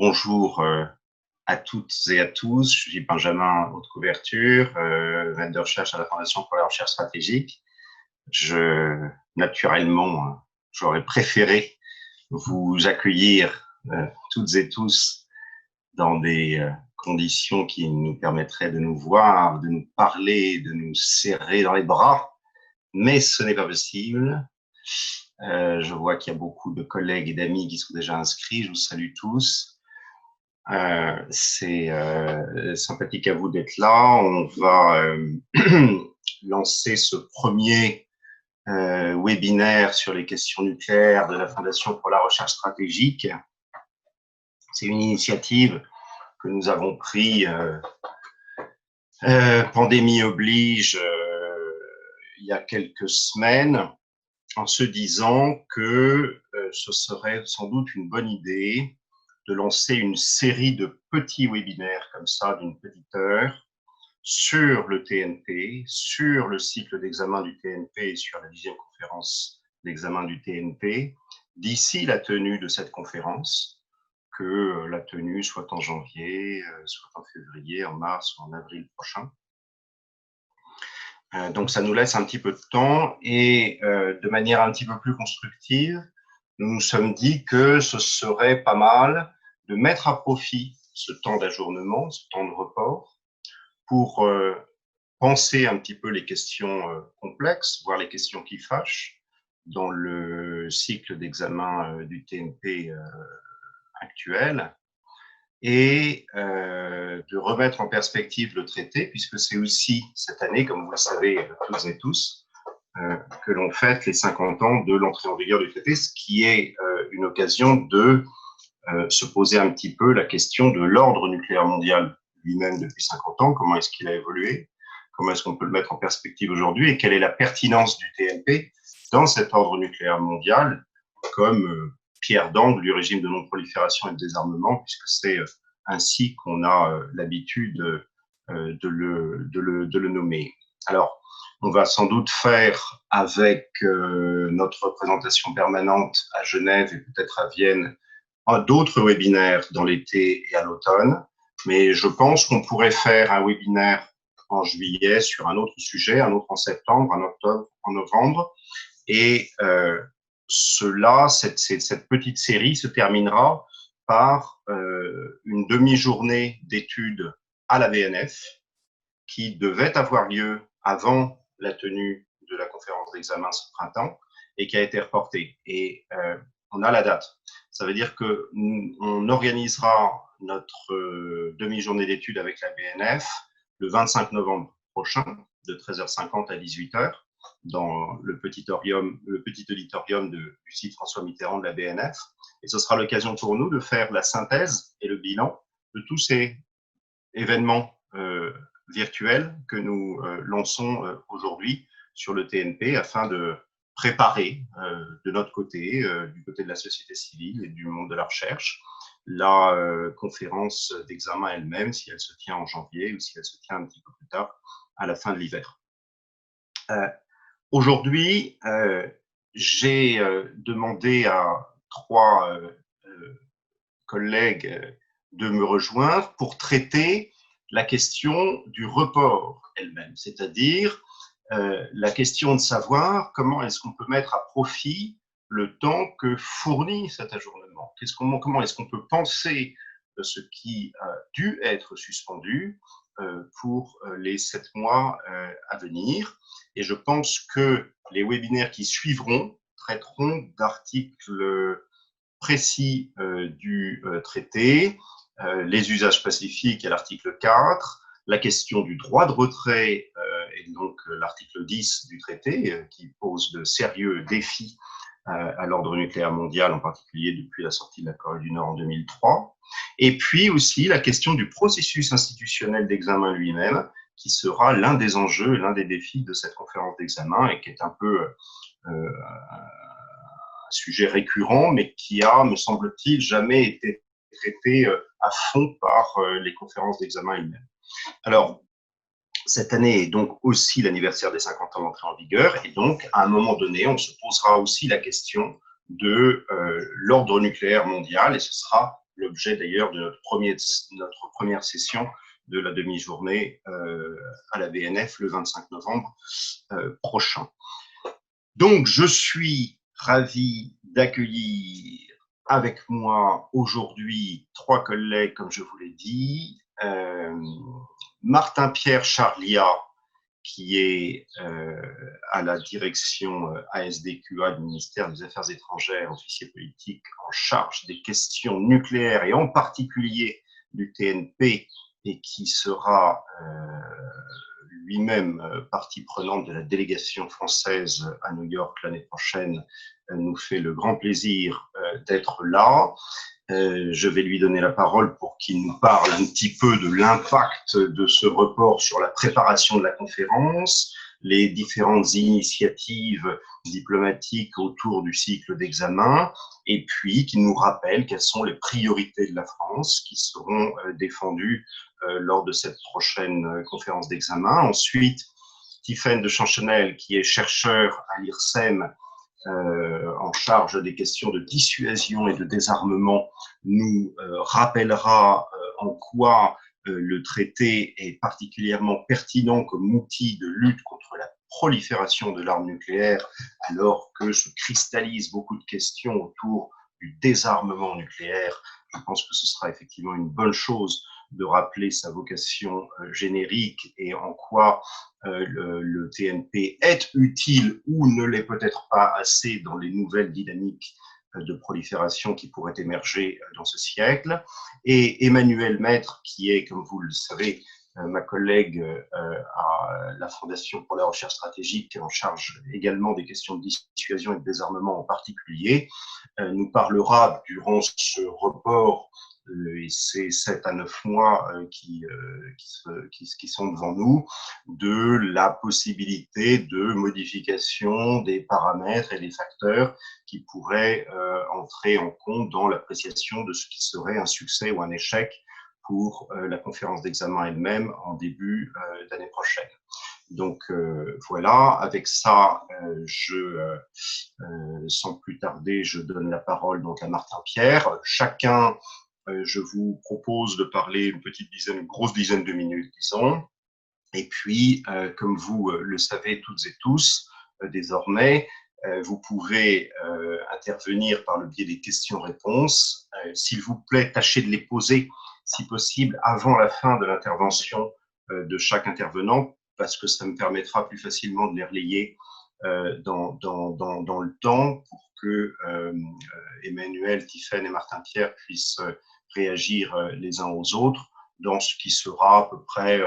Bonjour à toutes et à tous. Je suis Benjamin Haute Couverture, maître de recherche à la Fondation pour la recherche stratégique. Naturellement, j'aurais préféré vous accueillir toutes et tous dans des conditions qui nous permettraient de nous voir, de nous parler, de nous serrer dans les bras, mais ce n'est pas possible. Je vois qu'il y a beaucoup de collègues et d'amis qui sont déjà inscrits. Je vous salue tous. C'est sympathique à vous d'être là. On va lancer ce premier webinaire sur les questions nucléaires de la Fondation pour la recherche stratégique. C'est une initiative que nous avons prise, pandémie oblige, il y a quelques semaines, en se disant que ce serait sans doute une bonne idée de lancer une série de petits webinaires comme ça, d'une petite heure, sur le TNP, sur le cycle d'examen du TNP et sur la 10e conférence d'examen du TNP, d'ici la tenue de cette conférence, que la tenue soit en janvier, soit en février, en mars ou en avril prochain. Donc, ça nous laisse un petit peu de temps et de manière un petit peu plus constructive, nous nous sommes dit que ce serait pas mal de mettre à profit ce temps d'ajournement, ce temps de report, pour penser un petit peu les questions complexes, voire les questions qui fâchent, dans le cycle d'examen du TNP actuel, et de remettre en perspective le traité, puisque c'est aussi cette année, comme vous le savez toutes et tous, que l'on fête les 50 ans de l'entrée en vigueur du traité, ce qui est une occasion de se poser un petit peu la question de l'ordre nucléaire mondial lui-même depuis 50 ans, comment est-ce qu'il a évolué, comment est-ce qu'on peut le mettre en perspective aujourd'hui, et quelle est la pertinence du TNP dans cet ordre nucléaire mondial comme pierre d'angle du régime de non-prolifération et de désarmement, puisque c'est ainsi qu'on a l'habitude de le nommer. Alors, on va sans doute faire avec notre représentation permanente à Genève et peut-être à Vienne d'autres webinaires dans l'été et à l'automne, mais je pense qu'on pourrait faire un webinaire en juillet sur un autre sujet, un autre en septembre, un octobre, en novembre, et cette petite série se terminera par une demi-journée d'études à la VNF qui devait avoir lieu avant la tenue de la conférence d'examen ce printemps et qui a été reportée. Et on a la date. Ça veut dire qu'on organisera notre demi-journée d'études avec la BNF le 25 novembre prochain, de 13h50 à 18h, dans le petit auditorium du site François Mitterrand de la BNF. Et ce sera l'occasion pour nous de faire la synthèse et le bilan de tous ces événements virtuels que nous lançons aujourd'hui sur le TNP afin de préparer de notre côté, du côté de la société civile et du monde de la recherche, la conférence d'examen elle-même, si elle se tient en janvier ou si elle se tient un petit peu plus tard à la fin de l'hiver. Aujourd'hui, j'ai demandé à 3 collègues de me rejoindre pour traiter la question du report elle-même, c'est-à-dire la question de savoir comment est-ce qu'on peut mettre à profit le temps que fournit cet ajournement. Comment est-ce qu'on peut penser ce qui a dû être suspendu pour les 7 mois à venir. Et je pense que les webinaires qui suivront traiteront d'articles précis du traité, les usages pacifiques à l'article 4, la question du droit de retrait et donc l'article 10 du traité qui pose de sérieux défis à l'ordre nucléaire mondial, en particulier depuis la sortie de la Corée du Nord en 2003. Et puis aussi la question du processus institutionnel d'examen lui-même, qui sera l'un des enjeux, l'un des défis de cette conférence d'examen et qui est un peu un sujet récurrent, mais qui a, me semble-t-il, jamais été traité à fond par les conférences d'examen elles-mêmes. Alors, cette année est donc aussi l'anniversaire des 50 ans d'entrée en vigueur, et donc, à un moment donné, on se posera aussi la question de l'ordre nucléaire mondial, et ce sera l'objet d'ailleurs de notre première session de la demi-journée à la VNF le 25 novembre prochain. Donc, je suis ravi d'accueillir avec moi aujourd'hui 3 collègues, comme je vous l'ai dit. Martin-Pierre Charliat, qui est à la direction ASDQA du ministère des Affaires étrangères, officier politique en charge des questions nucléaires et en particulier du TNP, et qui sera lui-même partie prenante de la délégation française à New York l'année prochaine, nous fait le grand plaisir d'être là. Je vais lui donner la parole pour qu'il nous parle un petit peu de l'impact de ce report sur la préparation de la conférence, les différentes initiatives diplomatiques autour du cycle d'examen, et puis qu'il nous rappelle quelles sont les priorités de la France qui seront défendues lors de cette prochaine conférence d'examen. Ensuite, Tiffaine de Chanchenel, qui est chercheur à l'IRSEM, en charge des questions de dissuasion et de désarmement, nous rappellera en quoi le traité est particulièrement pertinent comme outil de lutte contre la prolifération de l'arme nucléaire, alors que se cristallisent beaucoup de questions autour du désarmement nucléaire. Je pense que ce sera effectivement une bonne chose de rappeler sa vocation générique et en quoi le TNP est utile ou ne l'est peut-être pas assez dans les nouvelles dynamiques de prolifération qui pourraient émerger dans ce siècle. Et Emmanuel Maître, qui est, comme vous le savez, ma collègue à la Fondation pour la recherche stratégique, en charge également des questions de dissuasion et de désarmement en particulier, nous parlera durant ce report et ces 7 à 9 mois qui sont devant nous, de la possibilité de modification des paramètres et des facteurs qui pourraient entrer en compte dans l'appréciation de ce qui serait un succès ou un échec pour la conférence d'examen elle-même en début d'année prochaine. Donc voilà, avec ça, sans plus tarder, je donne la parole donc à Martin-Pierre. Chacun, je vous propose de parler une grosse dizaine de minutes, disons. Et puis, comme vous le savez toutes et tous, désormais, vous pouvez intervenir par le biais des questions-réponses. S'il vous plaît, tâchez de les poser, si possible, avant la fin de l'intervention de chaque intervenant, parce que ça me permettra plus facilement de les relayer dans le temps pour que Emmanuel, Tiffaine et Martin-Pierre puissent réagir les uns aux autres dans ce qui sera à peu près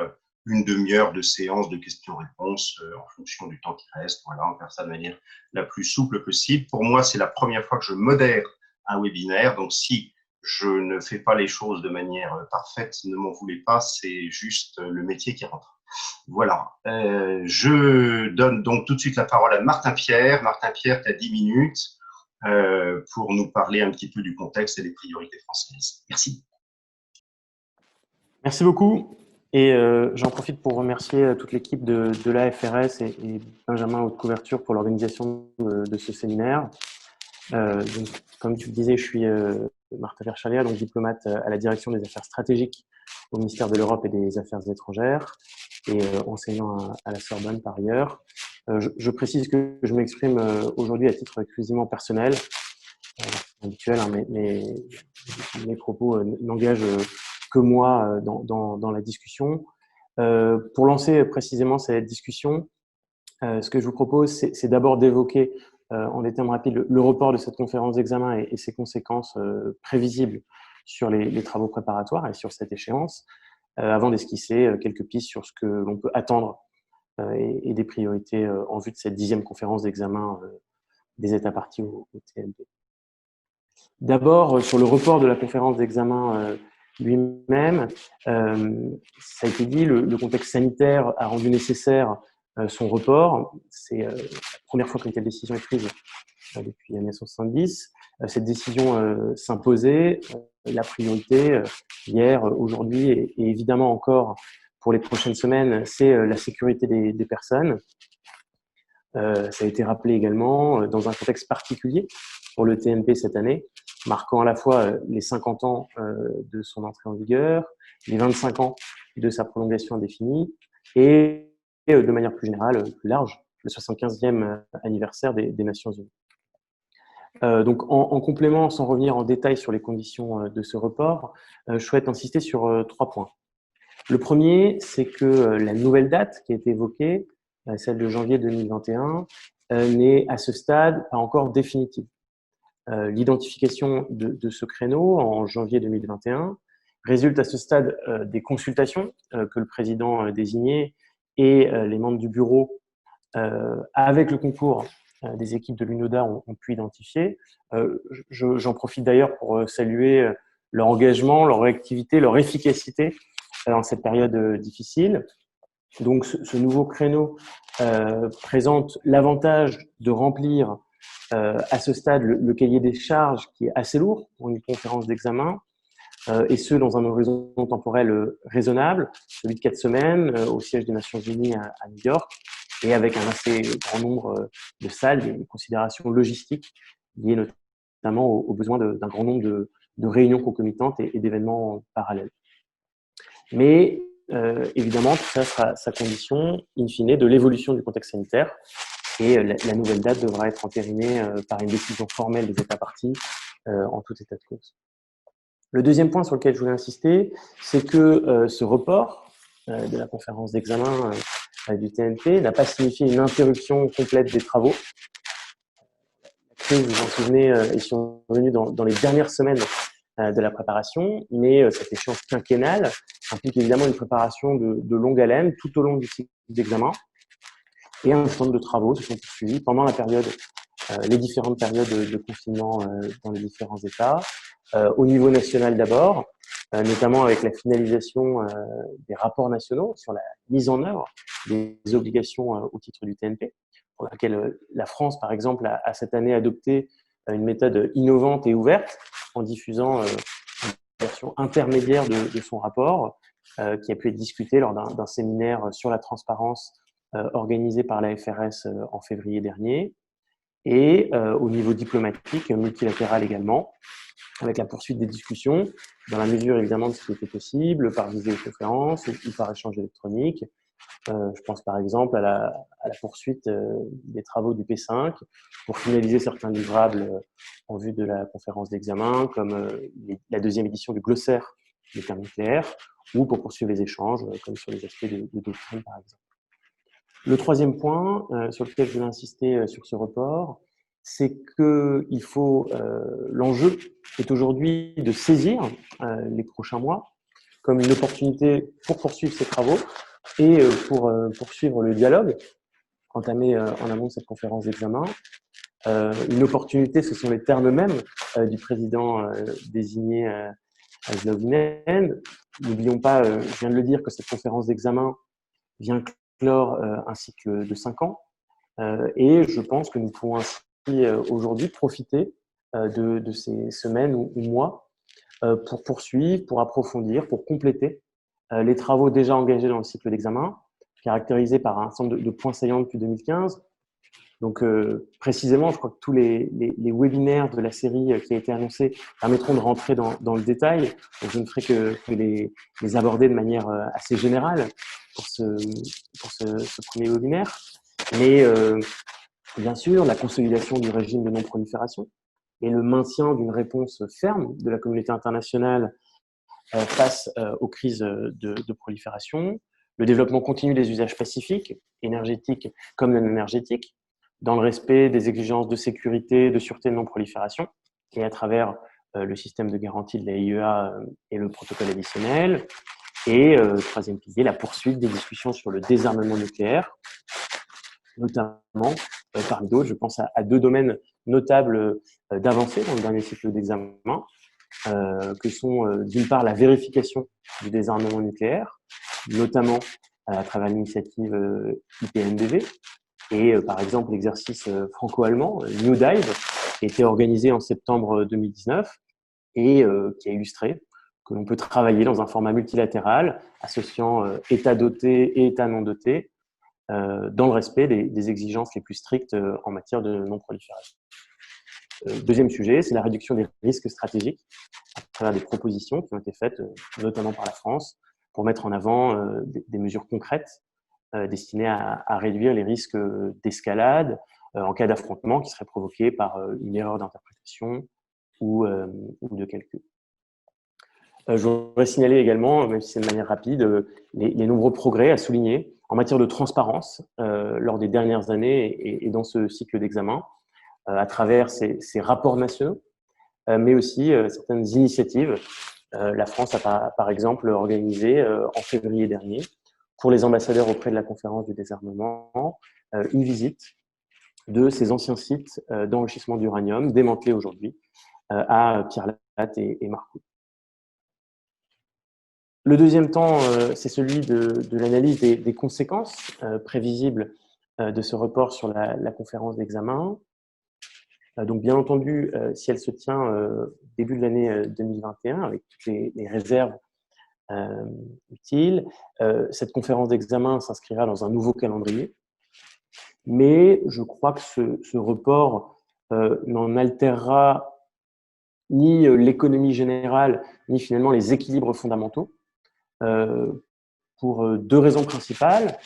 une demi-heure de séance de questions-réponses en fonction du temps qui reste. Voilà, on va faire ça de manière la plus souple possible. Pour moi, c'est la première fois que je modère un webinaire, donc si je ne fais pas les choses de manière parfaite, ne m'en voulez pas, c'est juste le métier qui rentre. Voilà, je donne donc tout de suite la parole à Martin-Pierre. Martin-Pierre, tu as 10 minutes pour nous parler un petit peu du contexte et des priorités françaises. Merci. Merci beaucoup. Et j'en profite pour remercier toute l'équipe de l'AFRS et Benjamin Haute Couverture pour l'organisation de ce séminaire. Donc, comme tu le disais, je suis Martin-Pierre Charliat, donc diplomate à la direction des affaires stratégiques au ministère de l'Europe et des Affaires étrangères et enseignant à la Sorbonne par ailleurs. Je précise que je m'exprime aujourd'hui à titre exclusivement personnel, habituel, hein, mais mes propos n'engagent que moi dans la discussion. Pour lancer précisément cette discussion, ce que je vous propose, c'est d'abord d'évoquer en des termes rapides le report de cette conférence d'examen et ses conséquences prévisibles sur les travaux préparatoires et sur cette échéance, avant d'esquisser quelques pistes sur ce que l'on peut attendre et des priorités en vue de cette 10e conférence d'examen des États parties au TNP. D'abord, sur le report de la conférence d'examen lui-même, ça a été dit, le contexte sanitaire a rendu nécessaire son report. C'est la première fois qu'une telle décision est prise depuis 1970. Cette décision s'imposait. La priorité, hier, aujourd'hui et évidemment encore pour les prochaines semaines, c'est la sécurité des personnes. Ça a été rappelé également dans un contexte particulier pour le TNP cette année, marquant à la fois les 50 ans de son entrée en vigueur, les 25 ans de sa prolongation indéfinie et de manière plus générale, plus large, le 75e anniversaire des Nations Unies. Donc, en complément, sans revenir en détail sur les conditions de ce report, je souhaite insister sur 3 points. Le premier, c'est que la nouvelle date qui a été évoquée, celle de janvier 2021, n'est à ce stade pas encore définitive. L'identification de ce créneau en janvier 2021 résulte à ce stade des consultations que le président désigné et les membres du bureau, avec le concours des équipes de l'UNODA, ont pu identifier. J'en profite d'ailleurs pour saluer leur engagement, leur réactivité, leur efficacité en cette période difficile. Donc, ce nouveau créneau présente l'avantage de remplir à ce stade le cahier des charges qui est assez lourd pour une conférence d'examen, et ce, dans un horizon temporel raisonnable, celui de 4 semaines, au siège des Nations Unies à New York, et avec un assez grand nombre de salles, des considérations logistiques liées notamment aux besoins d'un grand nombre de réunions concomitantes et d'événements parallèles. Mais évidemment, tout ça sera sa condition, in fine, de l'évolution du contexte sanitaire. Et la nouvelle date devra être entérinée par une décision formelle des États parties en tout état de cause. Le deuxième point sur lequel je voulais insister, c'est que ce report de la conférence d'examen du TNP n'a pas signifié une interruption complète des travaux. La crise, vous vous en souvenez, est survenue dans les dernières semaines de la préparation, mais cette échéance quinquennale implique évidemment une préparation de longue haleine tout au long du cycle d'examen. Et un certain nombre de travaux se sont poursuivis pendant la période, les différentes périodes de confinement dans les différents États, au niveau national d'abord, notamment avec la finalisation des rapports nationaux sur la mise en œuvre des obligations au titre du TNP, pour laquelle la France, par exemple, a cette année adopté une méthode innovante et ouverte en diffusant une version intermédiaire de son rapport, qui a pu être discuté lors d'un séminaire sur la transparence organisé par la FRS en février dernier, et au niveau diplomatique, multilatéral également, avec la poursuite des discussions, dans la mesure évidemment de ce qui était possible, par visioconférence ou par échange électronique. Je pense par exemple à la poursuite des travaux du P5 pour finaliser certains livrables en vue de la conférence d'examen, comme la deuxième édition du glossaire des termes nucléaires, ou pour poursuivre les échanges, comme sur les aspects de doctrine par exemple. Le troisième point sur lequel je voulais insister sur ce report, c'est que l'enjeu est aujourd'hui de saisir les prochains mois comme une opportunité pour poursuivre ces travaux et pour poursuivre le dialogue entamé en amont de cette conférence d'examen. Une opportunité, ce sont les termes mêmes du président désigné à Slovinen. N'oublions pas, je viens de le dire, que cette conférence d'examen vient clore un cycle de 5 ans. Et je pense que nous pouvons ainsi aujourd'hui profiter de ces semaines ou mois pour poursuivre, pour approfondir, pour compléter les travaux déjà engagés dans le cycle d'examen, caractérisés par un certain nombre de points saillants depuis 2015. Donc, précisément, je crois que tous les webinaires de la série qui a été annoncée permettront de rentrer dans le détail. Donc, je ne ferai que les aborder de manière assez générale pour ce premier webinaire. Mais bien sûr, la consolidation du régime de non-prolifération et le maintien d'une réponse ferme de la communauté internationale face aux crises de prolifération, le développement continu des usages pacifiques, énergétiques comme non énergétiques, dans le respect des exigences de sécurité, de sûreté de non-prolifération, et à travers le système de garantie de la IEA et le protocole additionnel. Et troisième pilier, la poursuite des discussions sur le désarmement nucléaire, notamment parmi d'autres. Je pense à 2 domaines notables d'avancée dans le dernier cycle d'examen, que sont d'une part la vérification du désarmement nucléaire, notamment à travers l'initiative IPNBV, et par exemple l'exercice franco-allemand, New Dive, qui a été organisé en septembre 2019 et qui a illustré que l'on peut travailler dans un format multilatéral associant États dotés et États non dotés dans le respect des exigences les plus strictes en matière de non-prolifération. Deuxième sujet, c'est la réduction des risques stratégiques à travers des propositions qui ont été faites, notamment par la France, pour mettre en avant des mesures concrètes destinées à réduire les risques d'escalade en cas d'affrontement qui serait provoqué par une erreur d'interprétation ou de calcul. Je voudrais signaler également, même si c'est de manière rapide, les nombreux progrès à souligner en matière de transparence lors des dernières années et dans ce cycle d'examen, à travers ces rapports nationaux, mais aussi certaines initiatives. La France a par exemple organisé en février dernier, pour les ambassadeurs auprès de la conférence du désarmement, une visite de ces anciens sites d'enrichissement d'uranium démantelés aujourd'hui à Pierre-Latte et Marcoux. Le deuxième temps, c'est celui de l'analyse des conséquences prévisibles de ce report sur la conférence d'examen. Donc, bien entendu, si elle se tient début de l'année 2021, avec toutes les réserves utiles, cette conférence d'examen s'inscrira dans un nouveau calendrier. Mais je crois que ce report n'en altérera ni l'économie générale, ni finalement les équilibres fondamentaux, pour deux raisons principales.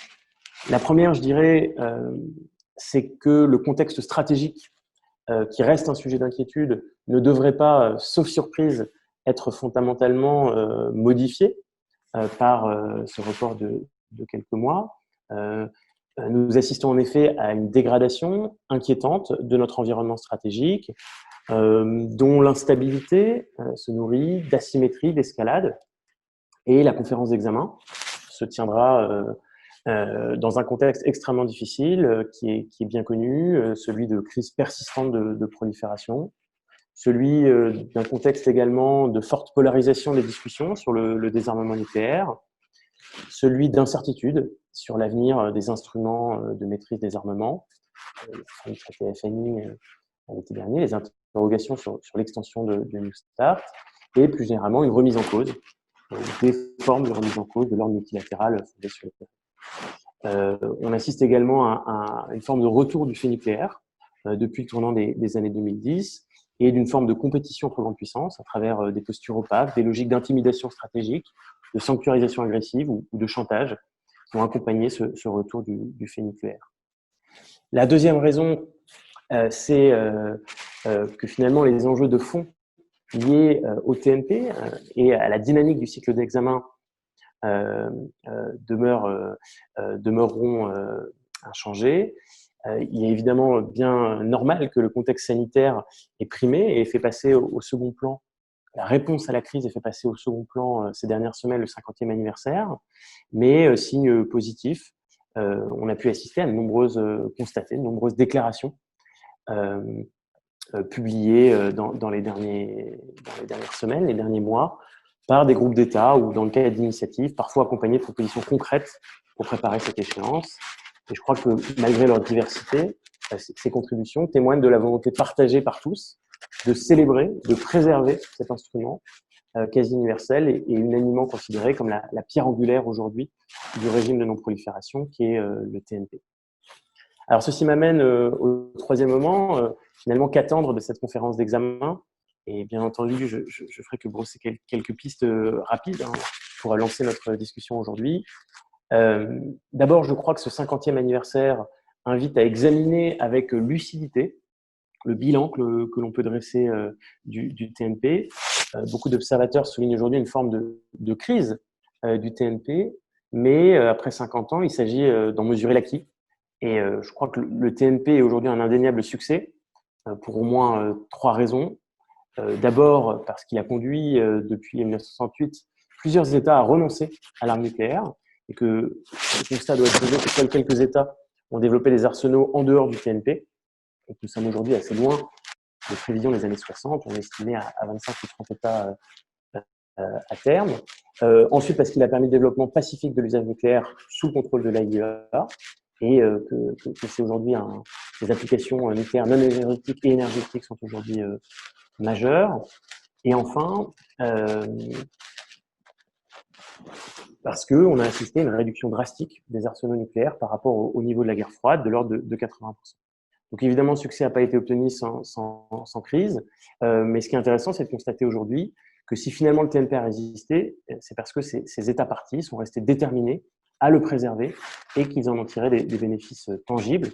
La première, je dirais, c'est que le contexte stratégique, qui reste un sujet d'inquiétude, ne devrait pas, sauf surprise, être fondamentalement modifié par ce report de quelques mois. Nous assistons en effet à une dégradation inquiétante de notre environnement stratégique, dont l'instabilité se nourrit d'asymétrie, d'escalade. Et la conférence d'examen se tiendra dans un contexte extrêmement difficile qui est bien connu, celui de crise persistante de prolifération, celui d'un contexte également de forte polarisation des discussions sur le désarmement nucléaire, celui d'incertitude sur l'avenir des instruments de maîtrise des armements, le traité FNI l'été dernier, les interrogations sur l'extension de New START, et plus généralement une remise en cause, des formes de remise en cause de l'ordre multilatéral fondé sur le terrain. On assiste également à une forme de retour du fait nucléaire depuis le tournant des années 2010 et d'une forme de compétition entre grandes puissances à travers des postures opaques, des logiques d'intimidation stratégique, de sanctuarisation agressive ou de chantage qui ont accompagné ce retour du fait nucléaire. La deuxième raison, c'est que finalement les enjeux de fond liés au TNP et à la dynamique du cycle d'examen demeureront inchangés. Il est évidemment bien normal que le contexte sanitaire ait primé et fait passer au second plan, la réponse à la crise ait fait passer au second plan ces dernières semaines le 50e anniversaire, mais signe positif, on a pu assister à de nombreuses déclarations publiées dans les dernières semaines, les derniers mois, par des groupes d'États ou dans le cadre d'initiatives, parfois accompagnées de propositions concrètes pour préparer cette échéance. Et je crois que malgré leur diversité, ces contributions témoignent de la volonté partagée par tous de célébrer, de préserver cet instrument quasi universel et unanimement considéré comme la pierre angulaire aujourd'hui du régime de non-prolifération qui est le TNP. Alors ceci m'amène au troisième moment, finalement qu'attendre de cette conférence d'examen. Et bien entendu, je ferai que brosser quelques pistes rapides pour lancer notre discussion aujourd'hui. D'abord, je crois que ce 50e anniversaire invite à examiner avec lucidité le bilan que l'on peut dresser du TNP. Beaucoup d'observateurs soulignent aujourd'hui une forme de crise du TNP, mais après 50 ans, il s'agit d'en mesurer l'acquis. Et je crois que le TNP est aujourd'hui un indéniable succès pour au moins trois raisons. D'abord, parce qu'il a conduit depuis 1968 plusieurs États à renoncer à l'arme nucléaire et que le constat doit être que seuls quelques États ont développé des arsenaux en dehors du TNP. Et que nous sommes aujourd'hui assez loin des prévisions des années 60. On est estimé à 25 ou 30 États à terme. Ensuite, parce qu'il a permis le développement pacifique de l'usage nucléaire sous le contrôle de l'AIEA et que c'est aujourd'hui les applications nucléaires non énergétiques et énergétiques sont aujourd'hui majeures. Et enfin, parce qu'on a assisté à une réduction drastique des arsenaux nucléaires par rapport au niveau de la guerre froide de l'ordre de 80%. Donc évidemment, le succès n'a pas été obtenu sans crise, mais ce qui est intéressant, c'est de constater aujourd'hui que si finalement le TNP a résisté, c'est parce que ces États parties sont restés déterminés à le préserver et qu'ils en ont tiré des bénéfices tangibles.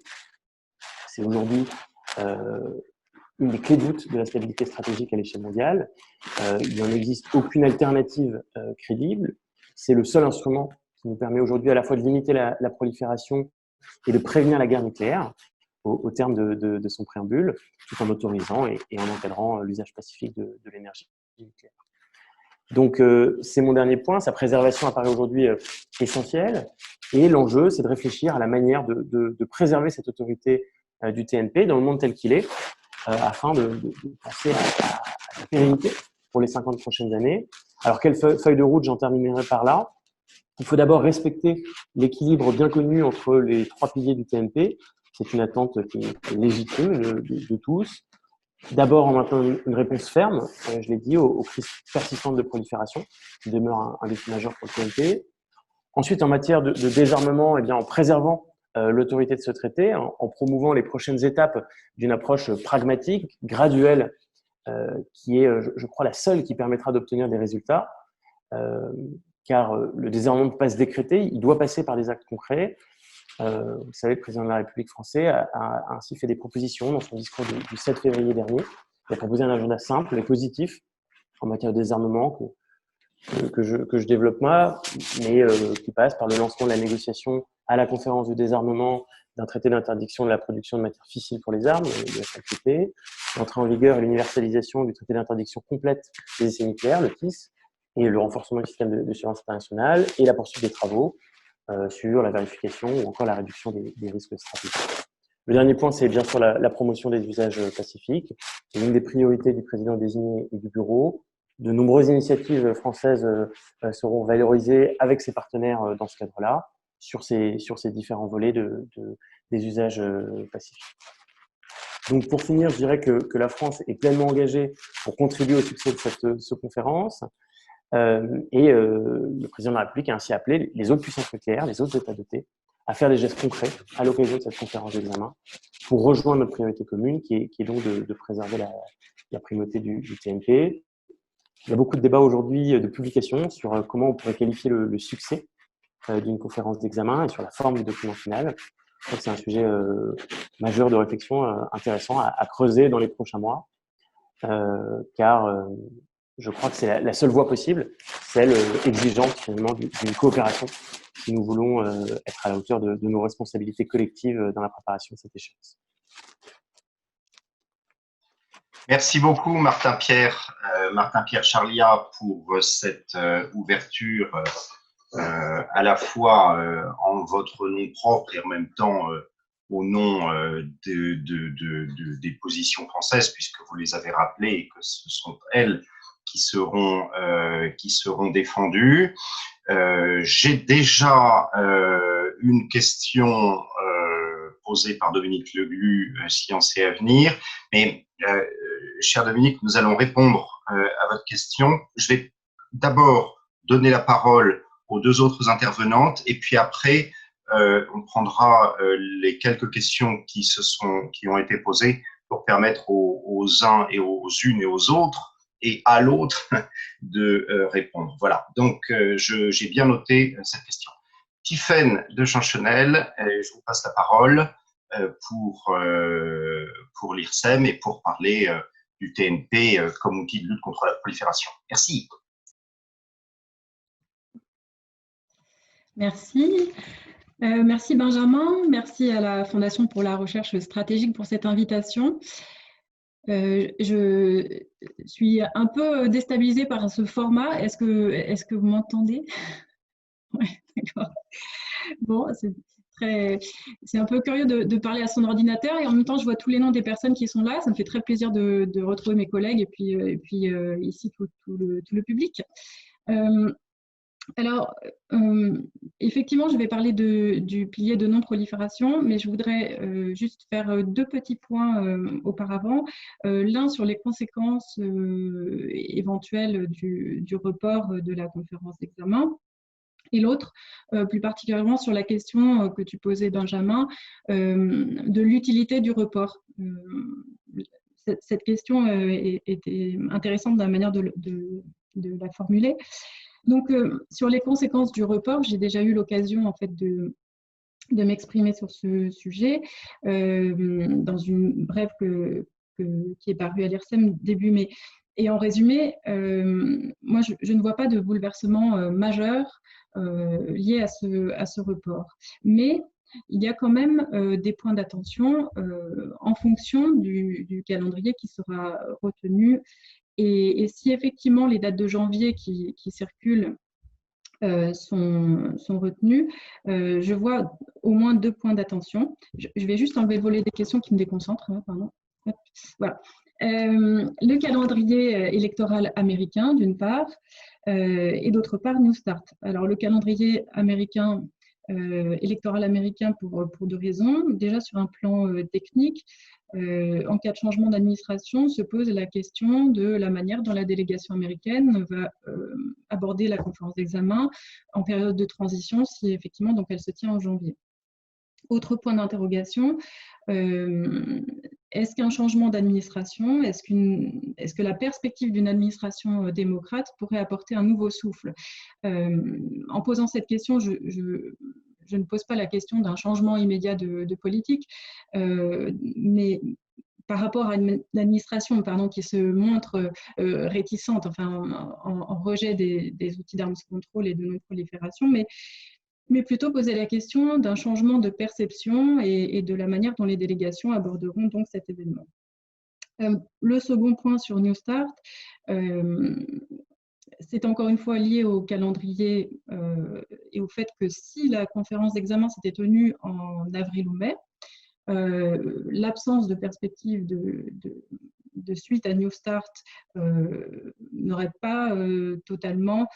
C'est aujourd'hui une des clés de voûte de la stabilité stratégique à l'échelle mondiale. Il n'en existe aucune alternative crédible. C'est le seul instrument qui nous permet aujourd'hui à la fois de limiter la prolifération et de prévenir la guerre nucléaire au terme de son préambule, tout en autorisant et en encadrant l'usage pacifique de l'énergie nucléaire. Donc, c'est mon dernier point. Sa préservation apparaît aujourd'hui essentielle. Et l'enjeu, c'est de réfléchir à la manière de préserver cette autorité du TNP dans le monde tel qu'il est, afin de penser à la pérennité pour les 50 prochaines années. Alors, quelle feuille de route, j'en terminerai par là. Il faut d'abord respecter l'équilibre bien connu entre les 3 piliers du TNP. C'est une attente qui est légitime de tous. D'abord, en maintenant une réponse ferme, je l'ai dit, aux crises persistantes de prolifération, qui demeurent un défi majeur pour le TNP. Ensuite, en matière de désarmement, eh bien, en préservant l'autorité de ce traité, en promouvant les prochaines étapes d'une approche pragmatique, graduelle, qui est, je crois, la seule qui permettra d'obtenir des résultats, car le désarmement ne peut pas se décréter, il doit passer par des actes concrets. Vous savez, le président de la République française a ainsi fait des propositions dans son discours du 7 février dernier. Il a proposé un agenda simple et positif en matière de désarmement que je développe moi, mais qui passe par le lancement de la négociation à la conférence de désarmement d'un traité d'interdiction de la production de matières fissiles pour les armes, le FLTP, l'entrée en vigueur et l'universalisation du traité d'interdiction complète des essais nucléaires, le TIS, et le renforcement du système de surveillance internationale, et la poursuite des travaux sur la vérification ou encore la réduction des risques stratégiques. Le dernier point, c'est bien sûr la promotion des usages pacifiques. C'est l'une des priorités du président désigné et du bureau. De nombreuses initiatives françaises seront valorisées avec ses partenaires dans ce cadre-là, sur ces différents volets des usages pacifiques. Donc, pour finir, je dirais que la France est pleinement engagée pour contribuer au succès de cette conférence. Le président de la République a ainsi appelé les autres puissances nucléaires, les autres États dotés, à faire des gestes concrets à l'occasion de cette conférence d'examen pour rejoindre notre priorité commune, qui est donc de préserver la primauté du TNP. Il y a beaucoup de débats aujourd'hui, de publications sur comment on pourrait qualifier le succès d'une conférence d'examen et sur la forme du document final. Je crois que c'est un sujet majeur de réflexion intéressant à creuser dans les prochains mois, car je crois que c'est la seule voie possible, celle exigeante finalement d'une coopération si nous voulons être à la hauteur de nos responsabilités collectives dans la préparation de cette échéance. Merci beaucoup Martin-Pierre Charliat pour cette ouverture à la fois en votre nom propre et en même temps au nom des positions françaises, puisque vous les avez rappelées et que ce sont elles qui seront défendues. J'ai déjà une question posée par Dominique Leglu, Sciences et Avenir, mais cher Dominique, nous allons répondre à votre question. Je vais d'abord donner la parole aux deux autres intervenantes et puis après, on prendra les quelques questions qui ont été posées pour permettre aux uns et aux unes et aux autres et à l'autre de répondre. Voilà, donc j'ai bien noté cette question. Tiffaine de Chanchenel, je vous passe la parole pour l'IRSEM et pour parler du TNP comme outil de lutte contre la prolifération. Merci. Merci. Merci Benjamin, merci à la Fondation pour la recherche stratégique pour cette invitation. Je suis un peu déstabilisée par ce format. Est-ce que vous m'entendez? Oui, d'accord. Bon, c'est un peu curieux de parler à son ordinateur et en même temps, je vois tous les noms des personnes qui sont là. Ça me fait très plaisir de retrouver mes collègues et puis ici tout le public. Alors, effectivement, je vais parler du pilier de non-prolifération, mais je voudrais juste faire deux petits points auparavant. L'un sur les conséquences éventuelles du report de la conférence d'examen Et l'autre, plus particulièrement sur la question que tu posais, Benjamin, de l'utilité du report. Cette question était intéressante dans la manière de la formuler. Donc, sur les conséquences du report, j'ai déjà eu l'occasion en fait de m'exprimer sur ce sujet dans une brève qui est parue à l'IRSEM début mai. Et en résumé, moi, je ne vois pas de bouleversement majeur lié à ce report. Mais il y a quand même des points d'attention en fonction du calendrier qui sera retenu. Et si effectivement les dates de janvier qui circulent sont retenues, je vois au moins 2 points d'attention. Je vais juste enlever le volet des questions qui me déconcentrent. Pardon. Voilà. Le calendrier électoral américain, d'une part, et d'autre part, New Start. Alors, le calendrier américain, électoral américain pour 2 raisons. Déjà, sur un plan technique, en cas de changement d'administration, se pose la question de la manière dont la délégation américaine va aborder la conférence d'examen en période de transition, si effectivement donc, elle se tient en janvier. Autre point d'interrogation, est-ce qu'un changement d'administration, est-ce que la perspective d'une administration démocrate pourrait apporter un nouveau souffle? En posant cette question, je ne pose pas la question d'un changement immédiat de politique, mais par rapport à une administration qui se montre réticente, enfin en rejet des outils d'armes contrôle et de non-prolifération, mais plutôt poser la question d'un changement de perception et de la manière dont les délégations aborderont donc cet événement. Le second point sur New Start, c'est encore une fois lié au calendrier et au fait que si la conférence d'examen s'était tenue en avril ou mai, l'absence de perspective de suite à New Start n'aurait pas totalement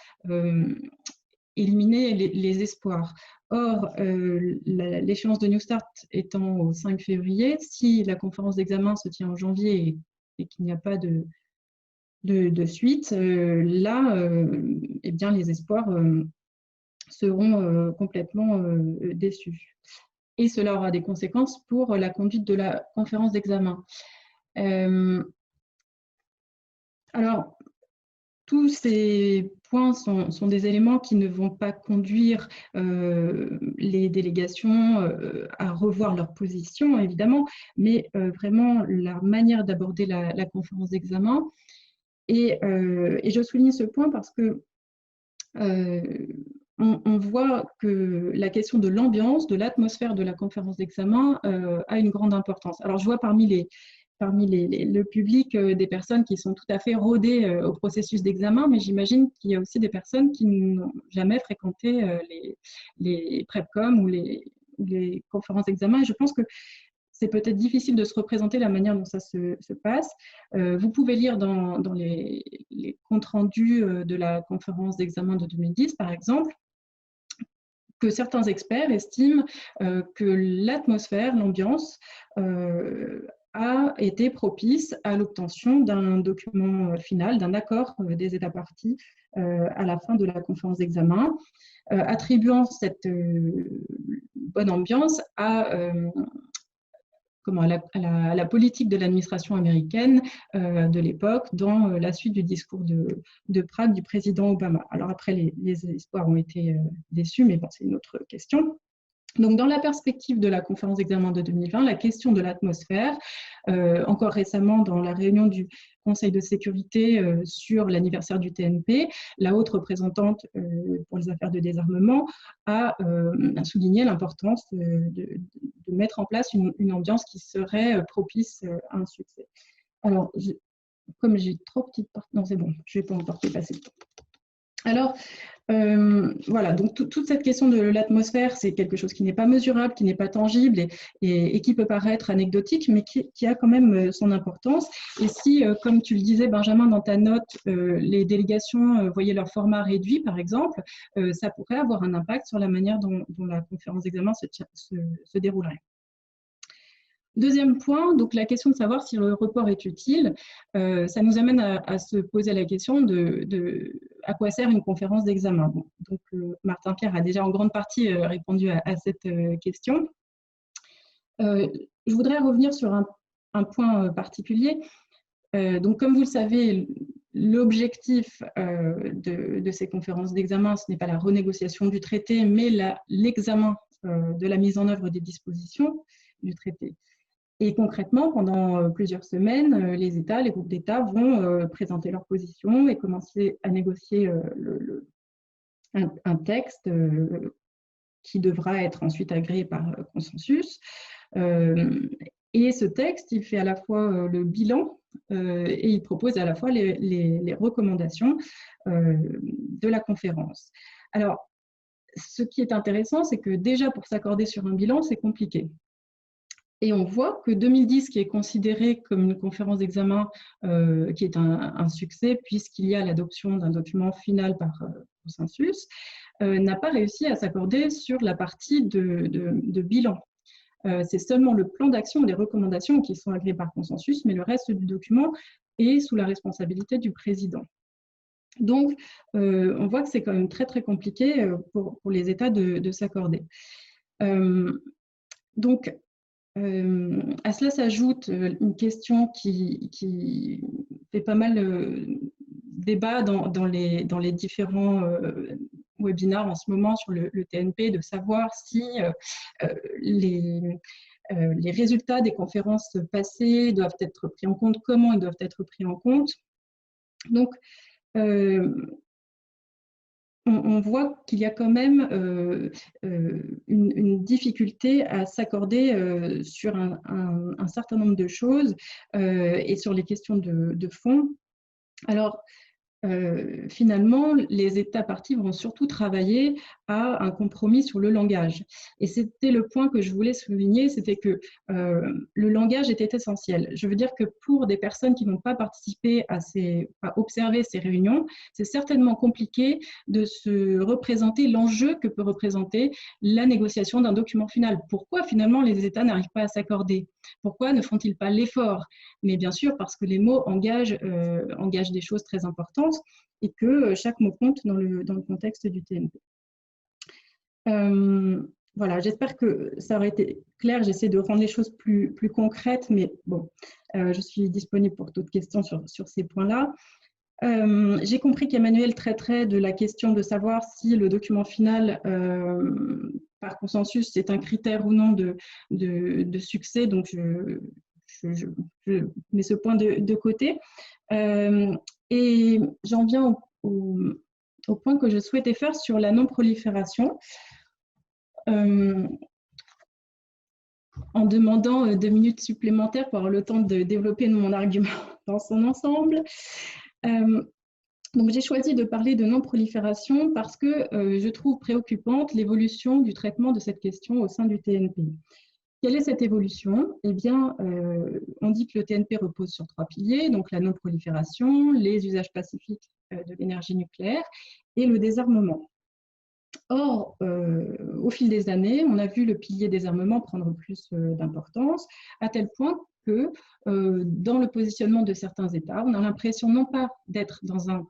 éliminer les espoirs. Or, l'échéance de New Start étant au 5 février, si la conférence d'examen se tient en janvier et qu'il n'y a pas de suite, là, eh bien, les espoirs seront complètement déçus. Et cela aura des conséquences pour la conduite de la conférence d'examen. Alors, tous ces points sont des éléments qui ne vont pas conduire les délégations à revoir leur position, évidemment, mais vraiment la manière d'aborder la conférence d'examen. Et je souligne ce point parce que on voit que la question de l'ambiance, de l'atmosphère de la conférence d'examen a une grande importance. Alors, je vois parmi le public des personnes qui sont tout à fait rodées au processus d'examen, mais j'imagine qu'il y a aussi des personnes qui n'ont jamais fréquenté les prepcom ou les conférences d'examen. Et je pense que c'est peut-être difficile de se représenter la manière dont ça se passe. Vous pouvez lire dans les comptes rendus de la conférence d'examen de 2010, par exemple, que certains experts estiment que l'atmosphère, l'ambiance, a été propice à l'obtention d'un document final, d'un accord des États parties à la fin de la conférence d'examen, attribuant cette bonne ambiance à la politique de l'administration américaine de l'époque dans la suite du discours de Prague du président Obama. Alors après, les espoirs ont été déçus, mais bon, c'est une autre question. Donc, dans la perspective de la conférence d'examen de 2020, la question de l'atmosphère, encore récemment dans la réunion du Conseil de sécurité sur l'anniversaire du TNP, la haute représentante pour les affaires de désarmement a souligné l'importance de mettre en place une ambiance qui serait propice à un succès. Alors, comme j'ai trop petite partie, non c'est bon, je ne vais pas encore passer le temps. Alors, voilà, donc toute cette question de l'atmosphère, c'est quelque chose qui n'est pas mesurable, qui n'est pas tangible et qui peut paraître anecdotique, mais qui a quand même son importance. Et si, comme tu le disais, Benjamin, dans ta note, les délégations voyaient leur format réduit, par exemple, ça pourrait avoir un impact sur la manière dont la conférence d'examen se déroulerait. Deuxième point, donc la question de savoir si le report est utile, ça nous amène à se poser la question de à quoi sert une conférence d'examen. Bon, donc Martin Pierre a déjà en grande partie répondu à cette question. Je voudrais revenir sur un point particulier. Donc comme vous le savez, l'objectif de ces conférences d'examen, ce n'est pas la renégociation du traité, mais l'examen de la mise en œuvre des dispositions du traité. Et concrètement, pendant plusieurs semaines, les États, les groupes d'États vont présenter leur position et commencer à négocier un texte qui devra être ensuite agréé par consensus. Et ce texte, il fait à la fois le bilan et il propose à la fois les recommandations de la conférence. Alors, ce qui est intéressant, c'est que déjà pour s'accorder sur un bilan, c'est compliqué. Et on voit que 2010, qui est considéré comme une conférence d'examen qui est un succès, puisqu'il y a l'adoption d'un document final par consensus, n'a pas réussi à s'accorder sur la partie de bilan. C'est seulement le plan d'action, les recommandations qui sont agréées par consensus, mais le reste du document est sous la responsabilité du président. Donc, on voit que c'est quand même très, très compliqué pour les États de s'accorder. Donc, à cela s'ajoute une question qui fait pas mal débat dans les différents webinaires en ce moment sur le TNP, de savoir si les résultats des conférences passées doivent être pris en compte, comment ils doivent être pris en compte. Donc, on voit qu'il y a quand même une difficulté à s'accorder sur un certain nombre de choses et sur les questions de fond. Alors, finalement, les États parties vont surtout travailler à un compromis sur le langage. Et c'était le point que je voulais souligner, c'était que le langage était essentiel. Je veux dire que pour des personnes qui n'ont pas participé à observer ces réunions, c'est certainement compliqué de se représenter l'enjeu que peut représenter la négociation d'un document final. Pourquoi finalement les États n'arrivent pas à s'accorder? Pourquoi ne font-ils pas l'effort? Mais bien sûr, parce que les mots engagent des choses très importantes et que chaque mot compte dans le contexte du TNP. Voilà, j'espère que ça aurait été clair. J'essaie de rendre les choses plus concrètes, mais bon, je suis disponible pour toutes questions sur ces points-là. J'ai compris qu'Emmanuel traiterait de la question de savoir si le document final, par consensus, c'est un critère ou non de succès. Donc, je mets ce point de côté. Et j'en viens au point que je souhaitais faire sur la non-prolifération. En demandant 2 minutes supplémentaires pour avoir le temps de développer mon argument dans son ensemble. Donc j'ai choisi de parler de non-prolifération parce que je trouve préoccupante l'évolution du traitement de cette question au sein du TNP. Quelle est cette évolution? Eh bien, on dit que le TNP repose sur 3 piliers, donc la non-prolifération, les usages pacifiques de l'énergie nucléaire et le désarmement. Or, au fil des années, on a vu le pilier désarmement prendre plus d'importance, à tel point que dans le positionnement de certains États, on a l'impression non pas d'être dans un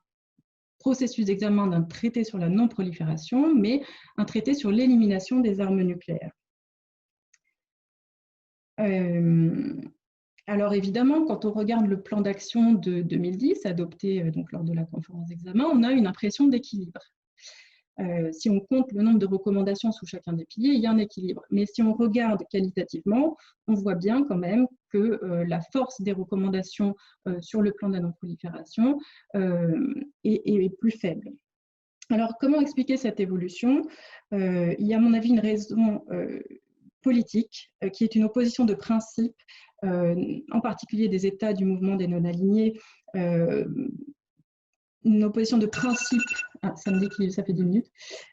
processus d'examen d'un traité sur la non-prolifération, mais un traité sur l'élimination des armes nucléaires. Alors évidemment, quand on regarde le plan d'action de 2010, adopté donc, lors de la conférence d'examen, on a une impression d'équilibre. Si on compte le nombre de recommandations sous chacun des piliers, il y a un équilibre. Mais si on regarde qualitativement, on voit bien quand même que la force des recommandations sur le plan de la non-prolifération est plus faible. Alors, comment expliquer cette évolution? Il y a à mon avis une raison politique qui est une opposition de principe, en particulier des États du mouvement des non-alignés, une opposition de principe, ça me dit que ça fait 10 minutes,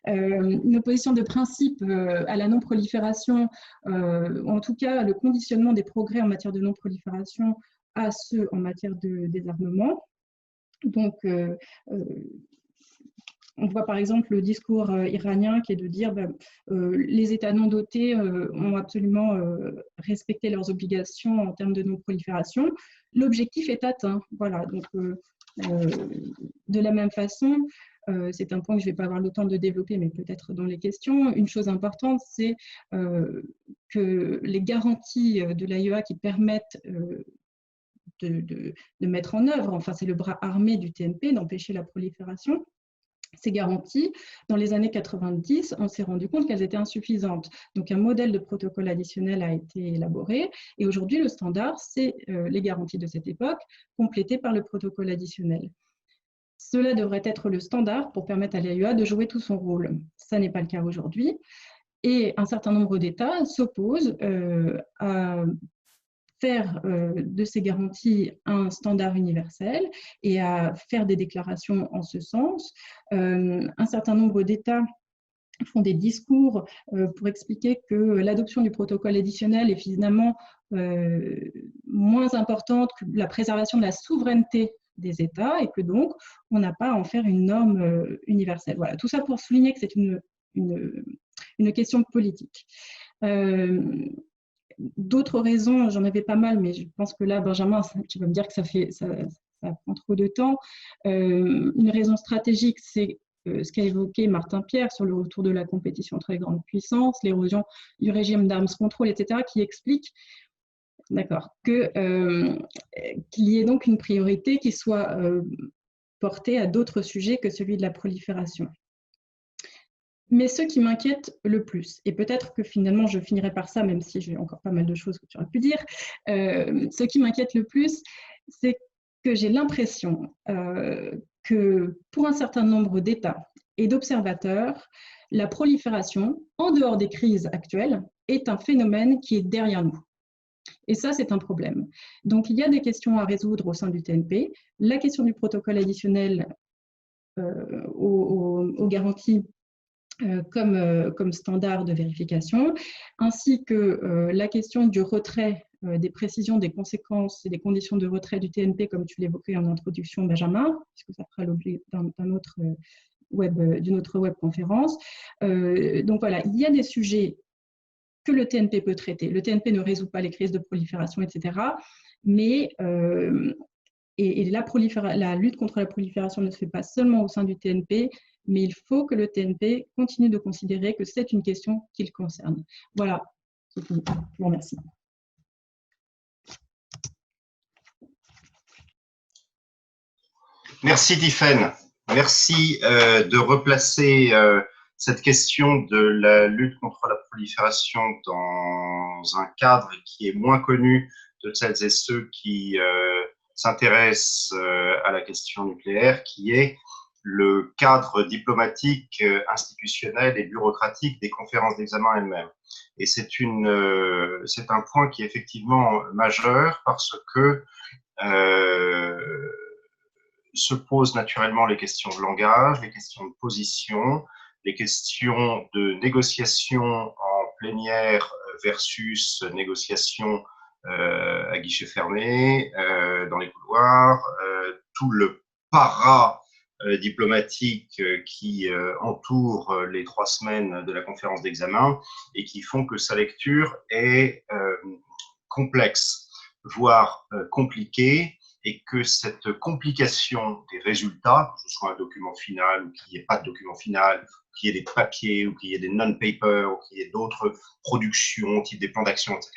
une opposition de principe à la non-prolifération, en tout cas le conditionnement des progrès en matière de non-prolifération à ceux en matière de désarmement. Donc, On voit par exemple le discours iranien qui est de dire les États non dotés ont absolument respecté leurs obligations en termes de non-prolifération. L'objectif est atteint. Voilà. Donc, de la même façon, c'est un point que je ne vais pas avoir le temps de développer, mais peut-être dans les questions. Une chose importante, c'est que les garanties de l'AIEA qui permettent de mettre en œuvre, enfin c'est le bras armé du TNP, d'empêcher la prolifération, ces garanties, dans les années 90, on s'est rendu compte qu'elles étaient insuffisantes. Donc, un modèle de protocole additionnel a été élaboré et aujourd'hui, le standard, c'est les garanties de cette époque complétées par le protocole additionnel. Cela devrait être le standard pour permettre à l'AIEA de jouer tout son rôle. Ça n'est pas le cas aujourd'hui et un certain nombre d'États s'opposent à faire de ces garanties un standard universel et à faire des déclarations en ce sens. Un certain nombre d'États font des discours pour expliquer que l'adoption du protocole additionnel est finalement moins importante que la préservation de la souveraineté des États et que donc on n'a pas à en faire une norme universelle. Voilà, tout ça pour souligner que c'est une question politique. D'autres raisons, j'en avais pas mal, mais je pense que là, Benjamin, tu vas me dire que ça prend trop de temps. Une raison stratégique, c'est ce qu'a évoqué Martin Pierre sur le retour de la compétition très grande puissance, l'érosion du régime d'armes contrôle, etc., qui explique qu'il y ait donc une priorité qui soit portée à d'autres sujets que celui de la prolifération. Mais ce qui m'inquiète le plus, et peut-être que finalement je finirai par ça, même si j'ai encore pas mal de choses que tu aurais pu dire, ce qui m'inquiète le plus, c'est que j'ai l'impression que pour un certain nombre d'États et d'observateurs, la prolifération, en dehors des crises actuelles, est un phénomène qui est derrière nous. Et ça, c'est un problème. Donc, il y a des questions à résoudre au sein du TNP. La question du protocole additionnel aux garanties comme standard de vérification, ainsi que la question du retrait, des précisions, des conséquences et des conditions de retrait du TNP, comme tu l'évoquais en introduction, Benjamin, puisque ça fera l'objet d'une autre webconférence. Donc voilà, il y a des sujets que le TNP peut traiter. Le TNP ne résout pas les crises de prolifération, etc. Mais la lutte contre la prolifération ne se fait pas seulement au sein du TNP, mais il faut que le TNP continue de considérer que c'est une question qui le concerne. Voilà, c'est tout. Je vous remercie. Merci Tiffaine. Merci de replacer cette question de la lutte contre la prolifération dans un cadre qui est moins connu de celles et ceux qui s'intéressent à la question nucléaire, qui est le cadre diplomatique, institutionnel et bureaucratique des conférences d'examen elles-mêmes. Et c'est un point qui est effectivement majeur parce que se posent naturellement les questions de langage, les questions de position, les questions de négociation en plénière versus négociation à guichet fermé, dans les couloirs, tout le diplomatique qui entoure les 3 semaines de la conférence d'examen et qui font que sa lecture est complexe, voire compliquée, et que cette complication des résultats, que ce soit un document final ou qu'il n'y ait pas de document final, qu'il y ait des papiers ou qu'il y ait des non-papers ou qu'il y ait d'autres productions, type des plans d'action, etc.,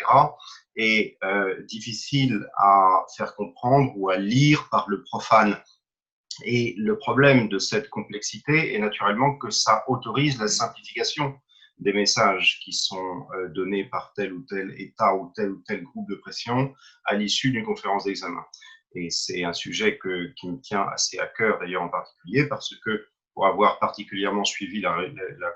est difficile à faire comprendre ou à lire par le profane. Et le problème de cette complexité est naturellement que ça autorise la simplification des messages qui sont donnés par tel ou tel État ou tel groupe de pression à l'issue d'une conférence d'examen. Et c'est un sujet qui me tient assez à cœur d'ailleurs en particulier parce que pour avoir particulièrement suivi la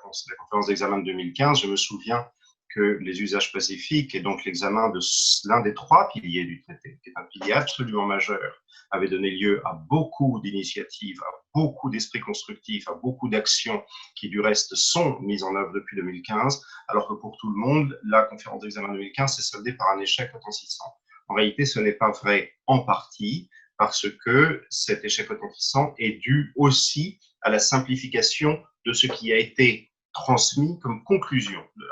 conférence d'examen de 2015, je me souviens que les usages pacifiques et donc l'examen de l'un des 3 piliers du traité, qui est un pilier absolument majeur, avait donné lieu à beaucoup d'initiatives, à beaucoup d'esprits constructifs, à beaucoup d'actions qui du reste sont mises en œuvre depuis 2015, alors que pour tout le monde, la conférence d'examen 2015 s'est soldée par un échec retentissant. En réalité, ce n'est pas vrai en partie, parce que cet échec retentissant est dû aussi à la simplification de ce qui a été transmis comme conclusion de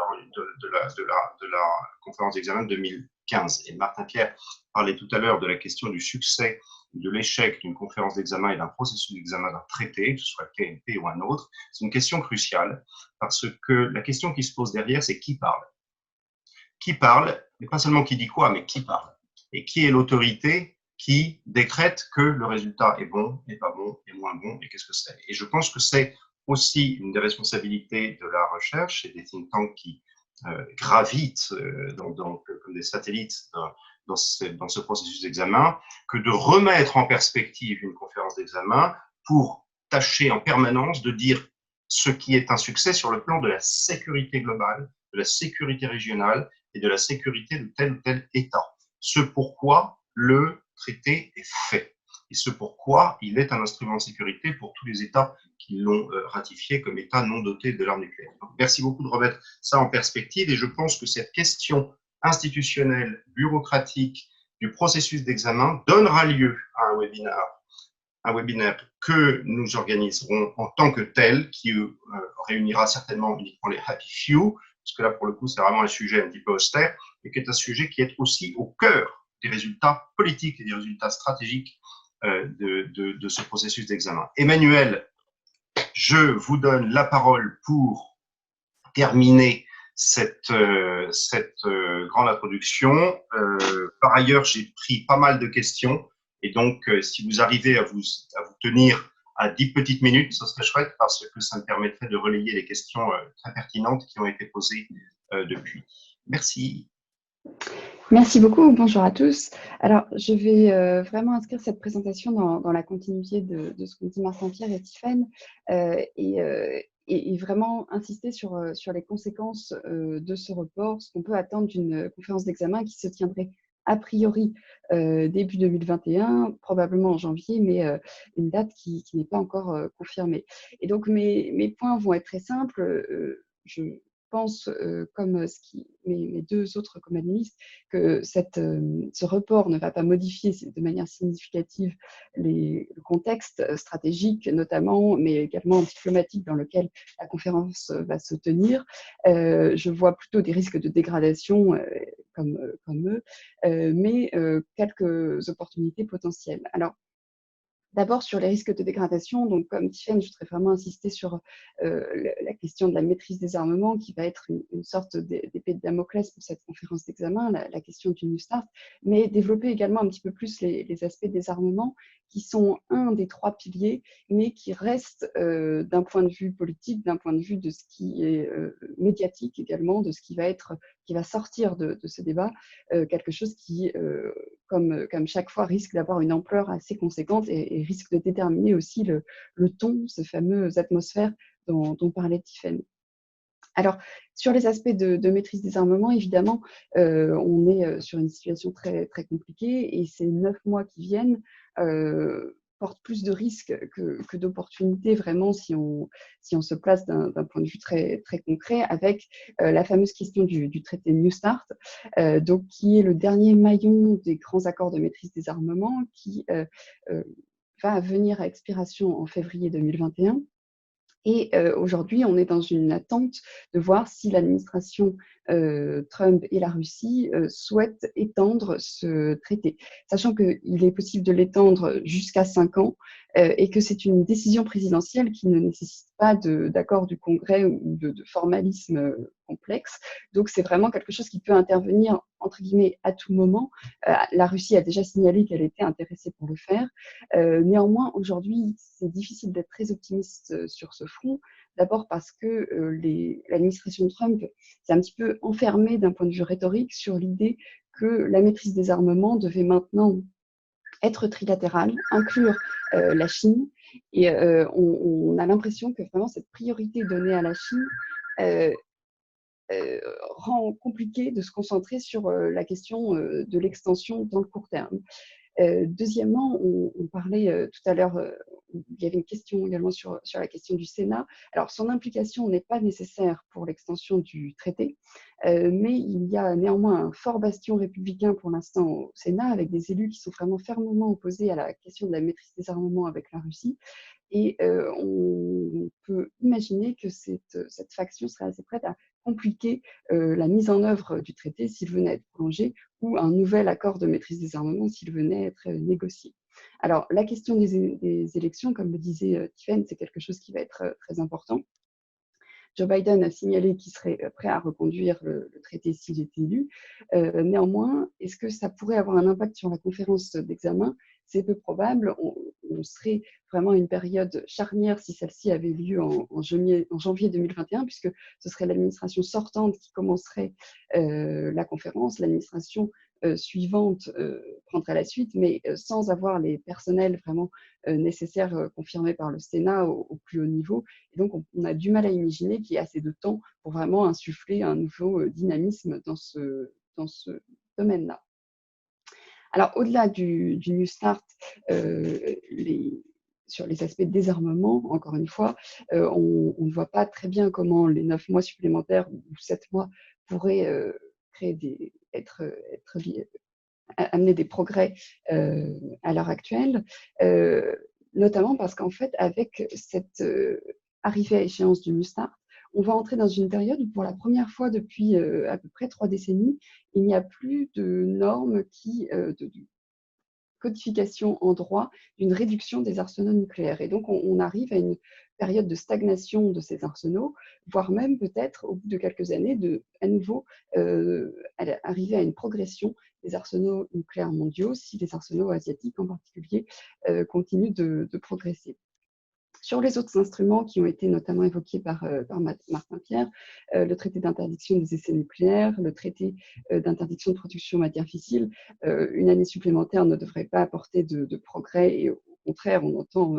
la conférence d'examen de 2015. Et Martin Pierre parlait tout à l'heure de la question du succès, de l'échec d'une conférence d'examen et d'un processus d'examen d'un traité, que ce soit le TNP ou un autre. C'est une question cruciale parce que la question qui se pose derrière, c'est qui parle. Qui parle, mais pas seulement qui dit quoi, mais qui parle. Et qui est l'autorité qui décrète que le résultat est bon, n'est pas bon, est moins bon, et qu'est-ce que c'est. Et je pense que c'est aussi une des responsabilités de la recherche et des think tanks qui gravitent comme des satellites dans ce processus d'examen, que de remettre en perspective une conférence d'examen pour tâcher en permanence de dire ce qui est un succès sur le plan de la sécurité globale, de la sécurité régionale et de la sécurité de tel ou tel État. Ce pourquoi le traité est fait et ce pourquoi il est un instrument de sécurité pour tous les États qui l'ont ratifié comme État non doté de l'arme nucléaire. Donc, merci beaucoup de remettre ça en perspective et je pense que cette question institutionnelle, bureaucratique du processus d'examen donnera lieu à un webinaire que nous organiserons en tant que tel, qui réunira certainement uniquement les happy few, parce que là, pour le coup, c'est vraiment un sujet un petit peu austère, et qui est un sujet qui est aussi au cœur des résultats politiques et des résultats stratégiques de ce processus d'examen. Emmanuel, je vous donne la parole pour terminer cette grande introduction. Par ailleurs, j'ai pris pas mal de questions. Et donc, si vous arrivez à vous tenir à 10 petites minutes, ce serait chouette parce que ça me permettrait de relayer les questions très pertinentes qui ont été posées depuis. Merci. Merci beaucoup, bonjour à tous. Alors, je vais vraiment inscrire cette présentation dans la continuité de ce qu'ont dit Martin Pierre et Tiffaine et vraiment insister sur les conséquences de ce report, ce qu'on peut attendre d'une conférence d'examen qui se tiendrait a priori début 2021, probablement en janvier, mais une date qui n'est pas encore confirmée. Et donc, mes points vont être très simples. Je pense, comme mes deux autres co-analystes, que ce report ne va pas modifier de manière significative le contexte stratégique notamment, mais également diplomatique dans lequel la conférence va se tenir. Je vois plutôt des risques de dégradation comme eux, mais quelques opportunités potentielles. Alors, d'abord, sur les risques de dégradation, donc comme Tiffaine, je voudrais vraiment insister sur la question de la maîtrise des armements qui va être une sorte d'épée de Damoclès pour cette conférence d'examen, la question du New Start, mais développer également un petit peu plus les aspects des armements qui sont un des trois piliers, mais qui restent d'un point de vue politique, d'un point de vue de ce qui est médiatique également, de ce qui va sortir de ce débat, quelque chose qui, comme chaque fois, risque d'avoir une ampleur assez conséquente et risque de déterminer aussi le ton, ce fameux atmosphère dont parlait Tiffaine. Alors, sur les aspects de maîtrise des armements, évidemment, on est sur une situation très, très compliquée et ces 9 mois qui viennent portent plus de risques que d'opportunités, vraiment, si on se place d'un point de vue très, très concret, avec la fameuse question du traité New Start, donc, qui est le dernier maillon des grands accords de maîtrise des armements, qui va venir à expiration en février 2021. Et aujourd'hui, on est dans une attente de voir si l'administration Trump et la Russie souhaitent étendre ce traité, sachant qu'il est possible de l'étendre jusqu'à 5 ans et que c'est une décision présidentielle qui ne nécessite pas d'accord du Congrès ou de formalisme complexe. Donc, c'est vraiment quelque chose qui peut intervenir, entre guillemets, à tout moment. La Russie a déjà signalé qu'elle était intéressée pour le faire. Néanmoins, aujourd'hui, c'est difficile d'être très optimiste sur ce front. D'abord parce que l'administration Trump s'est un petit peu enfermée d'un point de vue rhétorique sur l'idée que la maîtrise des armements devait maintenant être trilatérale, inclure la Chine. Et on a l'impression que vraiment cette priorité donnée à la Chine rend compliqué de se concentrer sur la question de l'extension dans le court terme. Deuxièmement, on parlait tout à l'heure, il y avait une question également sur la question du Sénat. Alors, son implication n'est pas nécessaire pour l'extension du traité, mais il y a néanmoins un fort bastion républicain pour l'instant au Sénat, avec des élus qui sont vraiment fermement opposés à la question de la maîtrise des armements avec la Russie. et on peut imaginer que cette faction serait assez prête à compliquer la mise en œuvre du traité s'il venait à être prolongé ou un nouvel accord de maîtrise des armements s'il venait à être négocié. Alors, la question des élections, comme le disait Tiffaine, c'est quelque chose qui va être très important. Joe Biden a signalé qu'il serait prêt à reconduire le traité s'il était élu. Néanmoins, est-ce que ça pourrait avoir un impact sur la conférence d'examen? C'est peu probable. On serait vraiment à une période charnière si celle-ci avait lieu en janvier 2021, puisque ce serait l'administration sortante qui commencerait la conférence. L'administration suivante prendrait la suite, mais sans avoir les personnels vraiment nécessaires confirmés par le Sénat au plus haut niveau. Et donc, on a du mal à imaginer qu'il y ait assez de temps pour vraiment insuffler un nouveau dynamisme dans ce domaine-là. Alors, au-delà du New Start, sur les aspects de désarmement, encore une fois, on ne voit pas très bien comment les 9 mois supplémentaires ou 7 mois pourraient amener des progrès à l'heure actuelle, notamment parce qu'en fait, avec cette arrivée à échéance du New Start, on va entrer dans une période où, pour la première fois depuis à peu près 3 décennies, il n'y a plus de normes de codification en droit d'une réduction des arsenaux nucléaires. Et donc, on arrive à une période de stagnation de ces arsenaux, voire même peut-être, au bout de quelques années, à nouveau arriver à une progression des arsenaux nucléaires mondiaux, si les arsenaux asiatiques en particulier continuent de progresser. Sur les autres instruments qui ont été notamment évoqués par Martin Pierre, le traité d'interdiction des essais nucléaires, le traité d'interdiction de production de matières fissiles, une année supplémentaire ne devrait pas apporter de progrès, et au contraire, on entend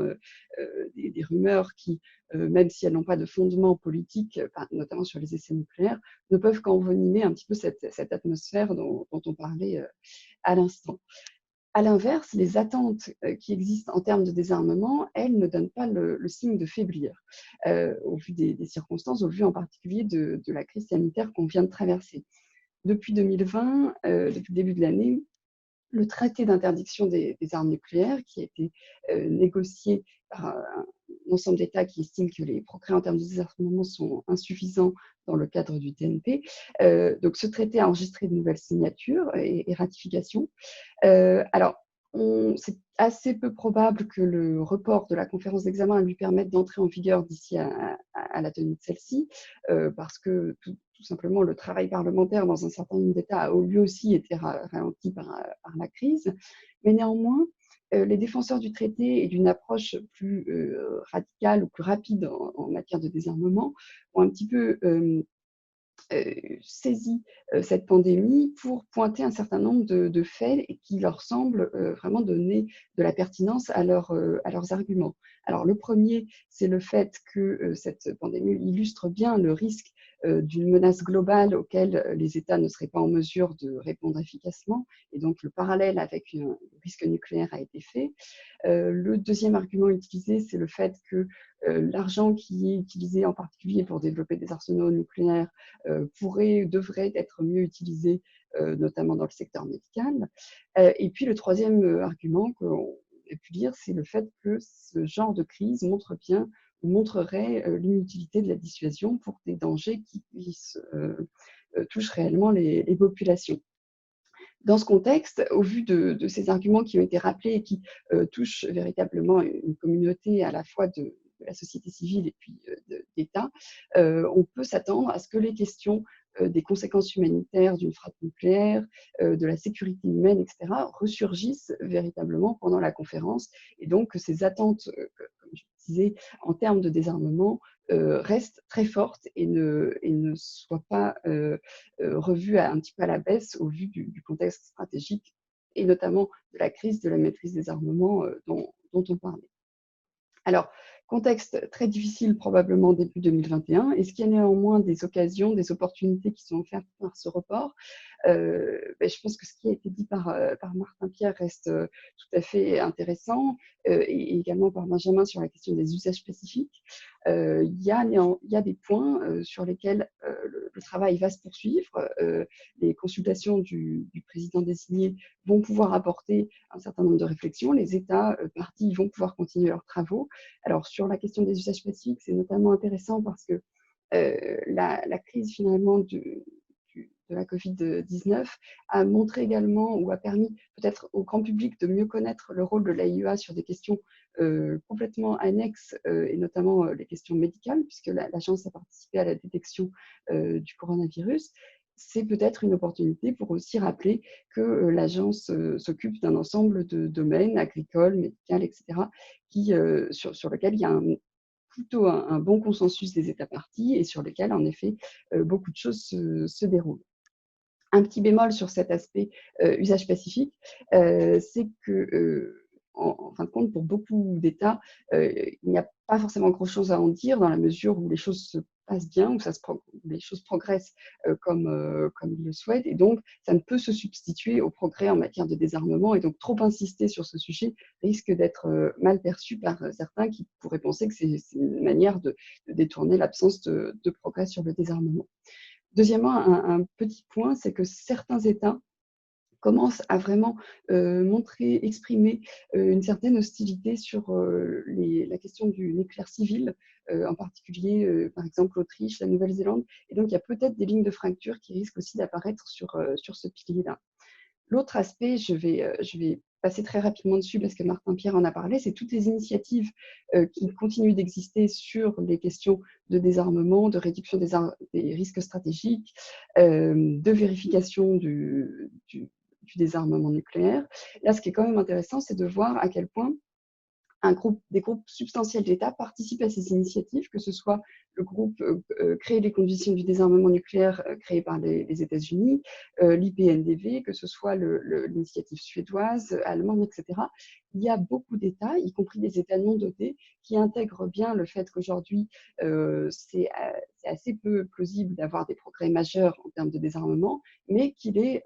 des rumeurs qui, même si elles n'ont pas de fondement politique, notamment sur les essais nucléaires, ne peuvent qu'envenimer un petit peu cette atmosphère dont on parlait à l'instant. À l'inverse, les attentes qui existent en termes de désarmement, elles ne donnent pas le signe de faiblir, au vu des circonstances, au vu en particulier de la crise sanitaire qu'on vient de traverser. Depuis 2020, depuis le début de l'année, le traité d'interdiction des armes nucléaires, qui a été négocié par un ensemble d'États qui estiment que les progrès en termes de désarmement sont insuffisants dans le cadre du TNP. Donc, ce traité a enregistré de nouvelles signatures et ratifications. Alors, c'est assez peu probable que le report de la conférence d'examen lui permette d'entrer en vigueur d'ici à la tenue de celle-ci, parce que tout simplement le travail parlementaire dans un certain nombre d'États a lui aussi été ralenti par la crise. Mais néanmoins, les défenseurs du traité et d'une approche plus radicale ou plus rapide en matière de désarmement ont un petit peu saisi cette pandémie pour pointer un certain nombre de faits et qui leur semblent vraiment donner de la pertinence à leurs arguments. Alors, le premier, c'est le fait que cette pandémie illustre bien le risque d'une menace globale auquel les États ne seraient pas en mesure de répondre efficacement, et donc le parallèle avec le risque nucléaire a été fait. Le deuxième argument utilisé, c'est le fait que l'argent qui est utilisé en particulier pour développer des arsenaux nucléaires devrait être mieux utilisé, notamment dans le secteur médical. Et puis le troisième argument qu'on a pu lire, c'est le fait que ce genre de crise montrerait l'inutilité de la dissuasion pour des dangers qui touchent réellement les populations. Dans ce contexte, au vu de ces arguments qui ont été rappelés et qui touchent véritablement une communauté à la fois de la société civile et puis d'État, on peut s'attendre à ce que les questions des conséquences humanitaires d'une frappe nucléaire, de la sécurité humaine, etc., ressurgissent véritablement pendant la conférence, et donc que ces attentes, comme je disais, en termes de désarmement, restent très fortes et ne soient pas revues un petit peu à la baisse au vu du contexte stratégique et notamment de la crise de la maîtrise des armements dont on parlait. Alors, contexte très difficile probablement début 2021. Est-ce qu'il y a néanmoins des occasions, des opportunités qui sont offertes par ce report? Je pense que ce qui a été dit par Martin Pierre reste tout à fait intéressant, et également par Benjamin sur la question des usages spécifiques. Il y a des points sur lesquels le travail va se poursuivre. Les consultations du président désigné vont pouvoir apporter un certain nombre de réflexions. Les États parties vont pouvoir continuer leurs travaux. Alors, sur la question des usages spécifiques, c'est notamment intéressant parce que la crise finalement de la Covid-19 a montré également ou a permis peut-être au grand public de mieux connaître le rôle de l'AIEA sur des questions complètement annexes et notamment les questions médicales, puisque l'agence a participé à la détection du coronavirus. C'est peut-être une opportunité pour aussi rappeler que l'agence s'occupe d'un ensemble de domaines agricoles, médicaux, etc., sur lesquels il y a plutôt un bon consensus des États parties et sur lesquels, en effet, beaucoup de choses se déroulent. Un petit bémol sur cet aspect usage spécifique, c'est que, en fin de compte, pour beaucoup d'États, il n'y a pas forcément grand-chose à en dire dans la mesure où les choses se passent bien, où les choses progressent comme ils le souhaitent, et donc ça ne peut se substituer au progrès en matière de désarmement, et donc trop insister sur ce sujet risque d'être mal perçu par certains qui pourraient penser que c'est une manière de détourner l'absence de progrès sur le désarmement. Deuxièmement, un petit point, c'est que certains États commencent à vraiment exprimer une certaine hostilité sur la question du nucléaire civil, en particulier, par exemple, l'Autriche, la Nouvelle-Zélande. Et donc, il y a peut-être des lignes de fracture qui risquent aussi d'apparaître sur ce pilier-là. L'autre aspect, je vais passer très rapidement dessus parce que Martin Pierre en a parlé, c'est toutes les initiatives qui continuent d'exister sur les questions de désarmement, de réduction des risques stratégiques, de vérification du désarmement nucléaire. Là, ce qui est quand même intéressant, c'est de voir à quel point des groupes substantiels d'États participent à ces initiatives, que ce soit le groupe Créer les conditions du désarmement nucléaire créé par les États-Unis, l'IPNDV, que ce soit l'initiative suédoise, allemande, etc. Il y a beaucoup d'États, y compris des États non dotés, qui intègrent bien le fait qu'aujourd'hui, c'est assez peu plausible d'avoir des progrès majeurs en termes de désarmement, mais qu'il est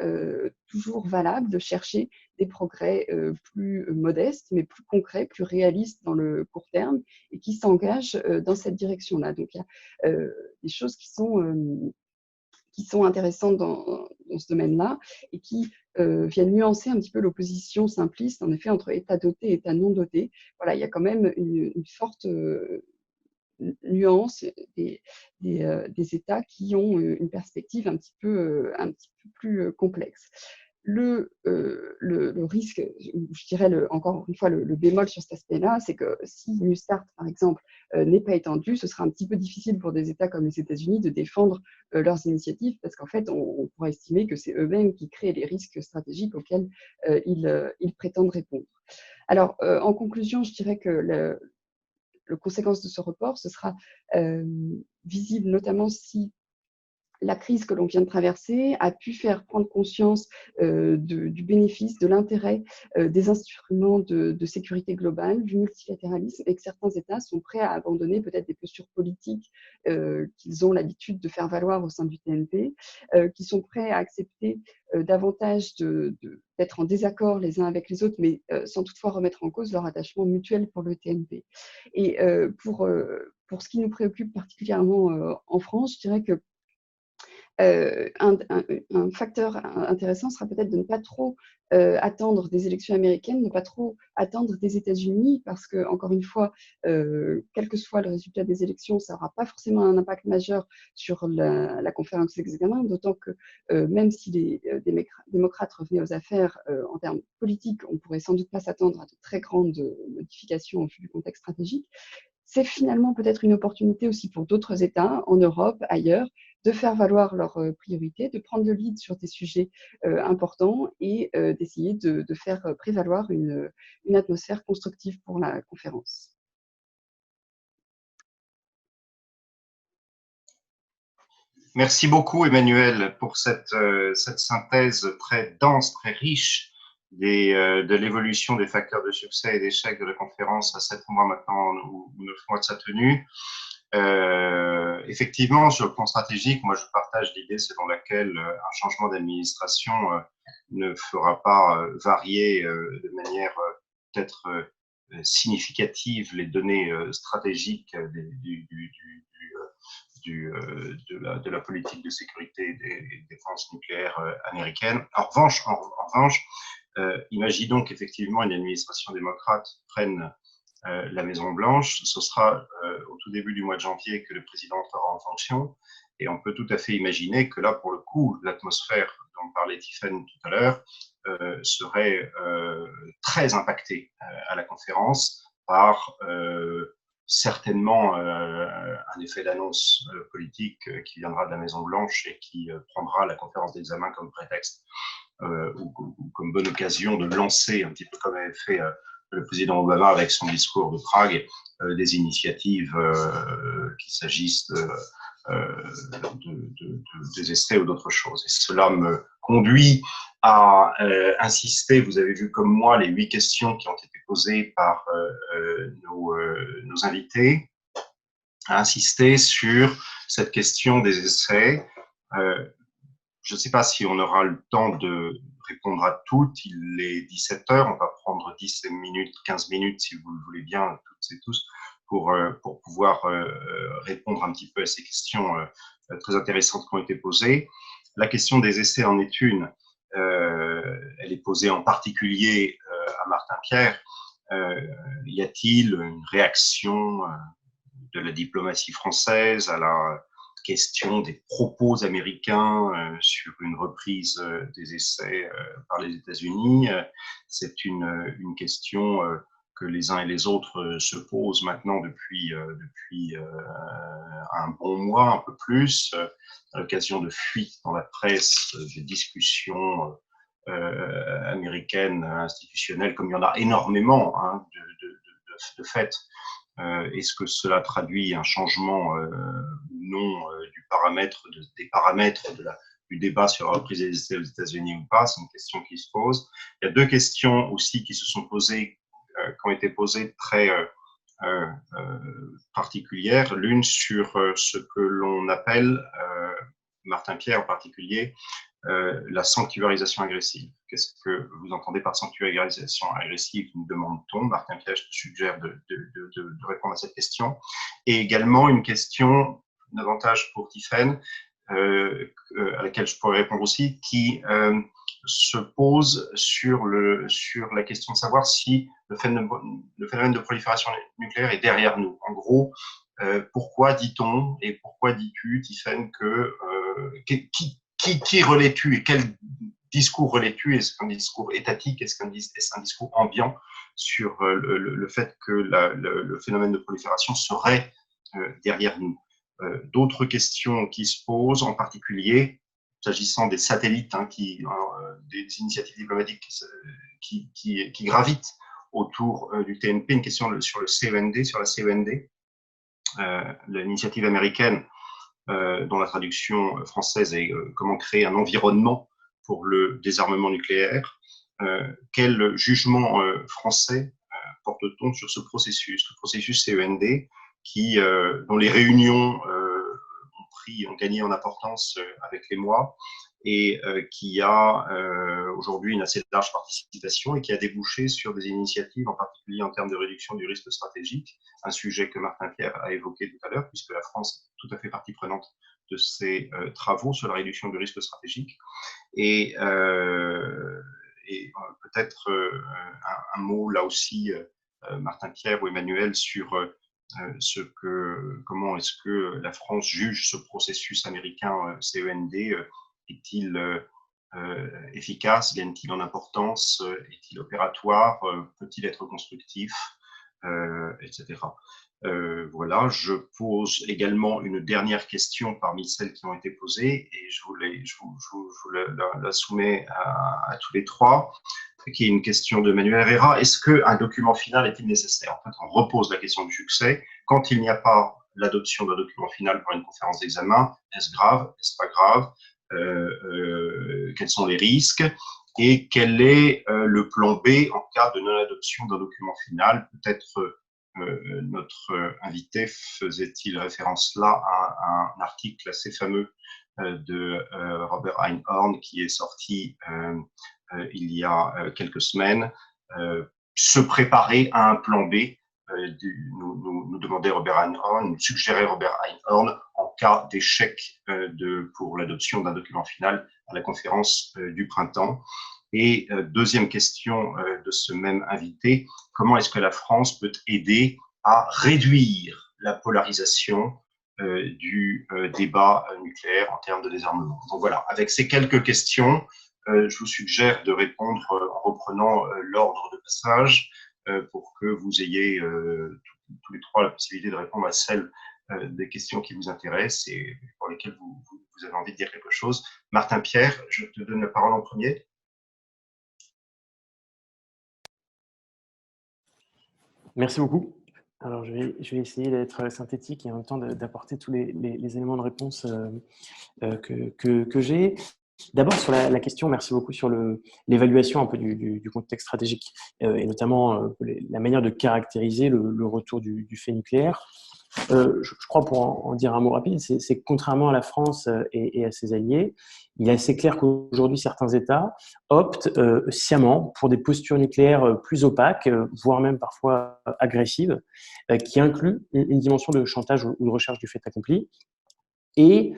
toujours valable de chercher des progrès plus modestes, mais plus concrets, plus réalistes dans le court terme, et qui s'engagent dans cette direction-là. Donc, il y a des choses qui sont intéressantes dans ce domaine-là et qui viennent nuancer un petit peu l'opposition simpliste, en effet, entre États dotés et États non dotés. Voilà, il y a quand même une forte nuance des États qui ont une perspective un petit peu plus complexe. Le risque, je dirais encore une fois le bémol sur cet aspect-là, c'est que si New Start, par exemple, n'est pas étendu, ce sera un petit peu difficile pour des États comme les États-Unis de défendre leurs initiatives, parce qu'en fait, on pourrait estimer que c'est eux-mêmes qui créent les risques stratégiques auxquels ils prétendent répondre. Alors, en conclusion, je dirais que le conséquence de ce report, ce sera visible notamment si la crise que l'on vient de traverser a pu faire prendre conscience du bénéfice, de l'intérêt des instruments de sécurité globale, du multilatéralisme, et que certains États sont prêts à abandonner peut-être des postures politiques qu'ils ont l'habitude de faire valoir au sein du TNP, qui sont prêts à accepter davantage d'être en désaccord les uns avec les autres, mais sans toutefois remettre en cause leur attachement mutuel pour le TNP. Et pour ce qui nous préoccupe particulièrement en France, je dirais que un facteur intéressant sera peut-être de ne pas trop attendre des élections américaines, ne pas trop attendre des États-Unis, parce que, encore une fois, quel que soit le résultat des élections, ça n'aura pas forcément un impact majeur sur la conférence d'examen, d'autant que même si les démocrates revenaient aux affaires en termes politiques, on ne pourrait sans doute pas s'attendre à de très grandes modifications au vu du contexte stratégique. C'est finalement peut-être une opportunité aussi pour d'autres États, en Europe, ailleurs, de faire valoir leurs priorités, de prendre le lead sur des sujets importants et d'essayer de faire prévaloir une atmosphère constructive pour la conférence. Merci beaucoup, Emmanuel, pour cette synthèse très dense, très riche de l'évolution des facteurs de succès et d'échec de la conférence à 7 mois maintenant ou 9 mois de sa tenue. Effectivement, sur le plan stratégique, moi je partage l'idée selon laquelle un changement d'administration ne fera pas varier de manière peut-être significatives les données stratégiques de la politique de sécurité et des défense nucléaire américaine. En revanche, imaginons qu'effectivement une administration démocrate prenne la Maison-Blanche. Ce sera au tout début du mois de janvier que le président entrera en fonction. Et on peut tout à fait imaginer que là, pour le coup, l'atmosphère dont parlait Tiffaine tout à l'heure serait très impactée à la conférence par certainement un effet d'annonce politique qui viendra de la Maison-Blanche et qui prendra la conférence d'examen comme prétexte ou comme bonne occasion de lancer, un petit peu comme avait fait le président Obama avec son discours de Prague, des initiatives, qu'il s'agisse des essais ou d'autres choses. Et cela me conduit à insister, vous avez vu comme moi les 8 questions qui ont été posées par nos invités, à insister sur cette question des essais. Je ne sais pas si on aura le temps de répondre à toutes. Il est 17 heures. On va prendre 10 minutes, 15 minutes, si vous le voulez bien, toutes et tous, pour pouvoir répondre un petit peu à ces questions très intéressantes qui ont été posées. La question des essais en est une. Elle est posée en particulier à Martin Pierre. Y a-t-il une réaction de la diplomatie française à la question des propos américains sur une reprise des essais par les États-Unis? C'est une question que les uns et les autres se posent maintenant depuis un bon mois, un peu plus, à l'occasion de fuites dans la presse, de discussions américaines institutionnelles, comme il y en a énormément de fait. Est-ce que cela traduit un changement ou non des paramètres du débat sur la reprise des essais aux États-Unis ou pas? C'est une question qui se pose. Il y a 2 questions aussi qui se sont posées, qui ont été posées très particulières. L'une sur ce que l'on appelle, Martin Pierre en particulier, la sanctuarisation agressive. Qu'est-ce que vous entendez par sanctuarisation agressive, nous demande-t-on? Martin Pierre, je te suggère de répondre à cette question. Et également une question davantage pour Tiffaine, à laquelle je pourrais répondre aussi, qui se pose sur la question de savoir si le phénomène de prolifération nucléaire est derrière nous. En gros, pourquoi dit-on et pourquoi dis-tu, Tiffaine, qui relais-tu et quel discours relais-tu? Est-ce qu'un discours étatique? Est-ce un discours ambiant sur le fait que le phénomène de prolifération serait derrière nous? D'autres questions qui se posent, en particulier s'agissant des satellites, des initiatives diplomatiques qui gravitent autour du TNP, une question sur la CEND, l'initiative américaine dont la traduction française est comment créer un environnement pour le désarmement nucléaire. Quel jugement français porte-t-on sur ce processus CEND dont les réunions ont gagné en importance avec les mois et qui a aujourd'hui une assez large participation et qui a débouché sur des initiatives, en particulier en termes de réduction du risque stratégique, un sujet que Martin Pierre a évoqué tout à l'heure, puisque la France est tout à fait partie prenante de ces travaux sur la réduction du risque stratégique. Et peut-être un mot là aussi, Martin Pierre ou Emmanuel, sur comment est-ce que la France juge ce processus américain CEND? Est-il efficace? Gagne-t-il en importance? Est-il opératoire? Peut-il être constructif? Etc. Voilà, je pose également une dernière question parmi celles qui ont été posées et je vous la soumets à tous les trois, qui est une question de Manuel Herrera. Est-ce qu'un document final est-il nécessaire? En fait, on repose la question du succès. Quand il n'y a pas l'adoption d'un document final par une conférence d'examen, est-ce grave? Est-ce pas grave? Quels sont les risques? Et quel est le plan B en cas de non-adoption d'un document final? Peut-être notre invité faisait-il référence là à un article assez fameux de Robert Einhorn qui est sorti il y a quelques semaines se préparer à un plan B, nous demandait Robert Einhorn, nous suggérait Robert Einhorn en cas d'échec pour l'adoption d'un document final à la conférence du printemps. Et deuxième question de ce même invité, comment est-ce que la France peut aider à réduire la polarisation du débat nucléaire en termes de désarmement? Donc voilà, avec ces quelques questions, je vous suggère de répondre en reprenant l'ordre de passage pour que vous ayez tous les trois la possibilité de répondre à celles des questions qui vous intéressent et pour lesquelles vous avez envie de dire quelque chose. Martin Pierre, je te donne la parole en premier. Merci beaucoup. Alors, je vais essayer d'être synthétique et en même temps d'apporter tous les éléments de réponse que j'ai. D'abord, sur la question, merci beaucoup sur l'évaluation un peu du contexte stratégique et notamment la manière de caractériser le retour du fait nucléaire. Je crois, pour en dire un mot rapide, c'est que contrairement à la France et à ses alliés, il est assez clair qu'aujourd'hui, certains États optent sciemment pour des postures nucléaires plus opaques, voire même parfois agressives, qui incluent une dimension de chantage ou de recherche du fait accompli. Et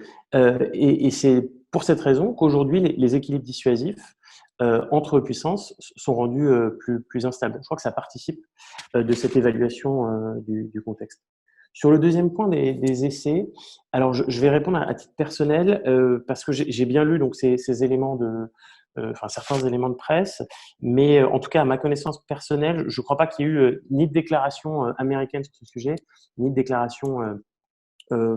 c'est pour cette raison qu'aujourd'hui, les équilibres dissuasifs entre puissances sont rendus plus instables. Je crois que ça participe de cette évaluation du contexte. Sur le deuxième point des essais, alors je vais répondre à titre personnel parce que j'ai bien lu donc ces éléments certains éléments de presse, mais en tout cas à ma connaissance personnelle, je ne crois pas qu'il y ait eu ni de déclaration américaine sur ce sujet, ni de déclaration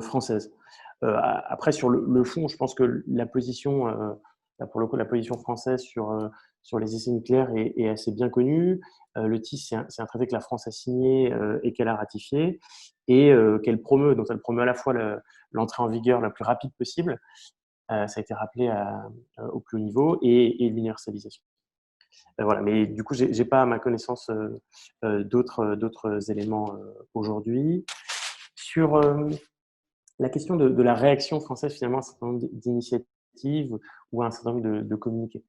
française. Après, sur le fond, je pense que la position, pour le coup, la position française sur les essais nucléaires est assez bien connue. Le TIS, c'est un traité que la France a signé et qu'elle a ratifié et qu'elle promeut. Donc, elle promeut à la fois l'entrée en vigueur la plus rapide possible, ça a été rappelé au plus haut niveau, et l'universalisation. Voilà. Mais du coup, j'ai pas à ma connaissance d'autres éléments aujourd'hui. Sur la question de la réaction française, finalement, à un certain nombre d'initiatives ou à un certain nombre de communiqués.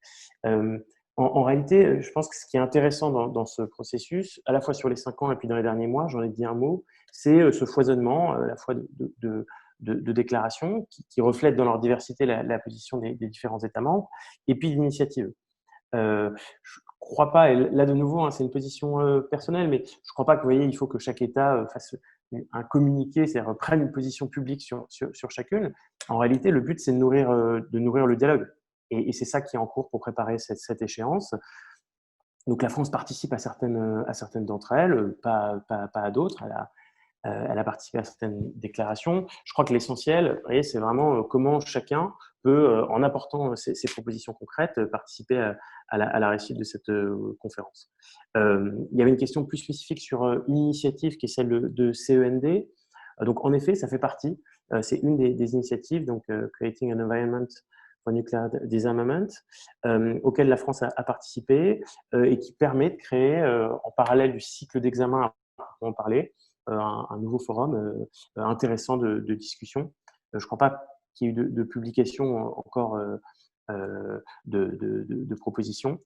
En réalité, je pense que ce qui est intéressant dans ce processus, à la fois sur les 5 ans et puis dans les derniers mois, j'en ai dit un mot, c'est ce foisonnement, à la fois de déclarations qui reflètent dans leur diversité la position des différents États membres, et puis d'initiatives. Je ne crois pas, et là de nouveau, hein, c'est une position personnelle, mais je ne crois pas que, vous voyez, il faut que chaque État fasse un communiqué, c'est-à-dire prenne une position publique sur chacune. En réalité, le but, c'est de nourrir le dialogue. Et c'est ça qui est en cours pour préparer cette échéance. Donc la France participe à certaines d'entre elles, pas à d'autres. Elle a participé à certaines déclarations. Je crois que l'essentiel, vous voyez, c'est vraiment comment chacun peut, en apportant ses propositions concrètes, participer à la réussite de cette conférence. Il y avait une question plus spécifique sur une initiative qui est celle de CEND. Donc, en effet, ça fait partie. C'est une des initiatives, donc Creating an Environment for Nuclear Disarmament, auquel la France a participé et qui permet de créer, en parallèle du cycle d'examen à en parler, un nouveau forum intéressant de discussion. Je ne crois pas qu'il y ait eu de publication encore de propositions.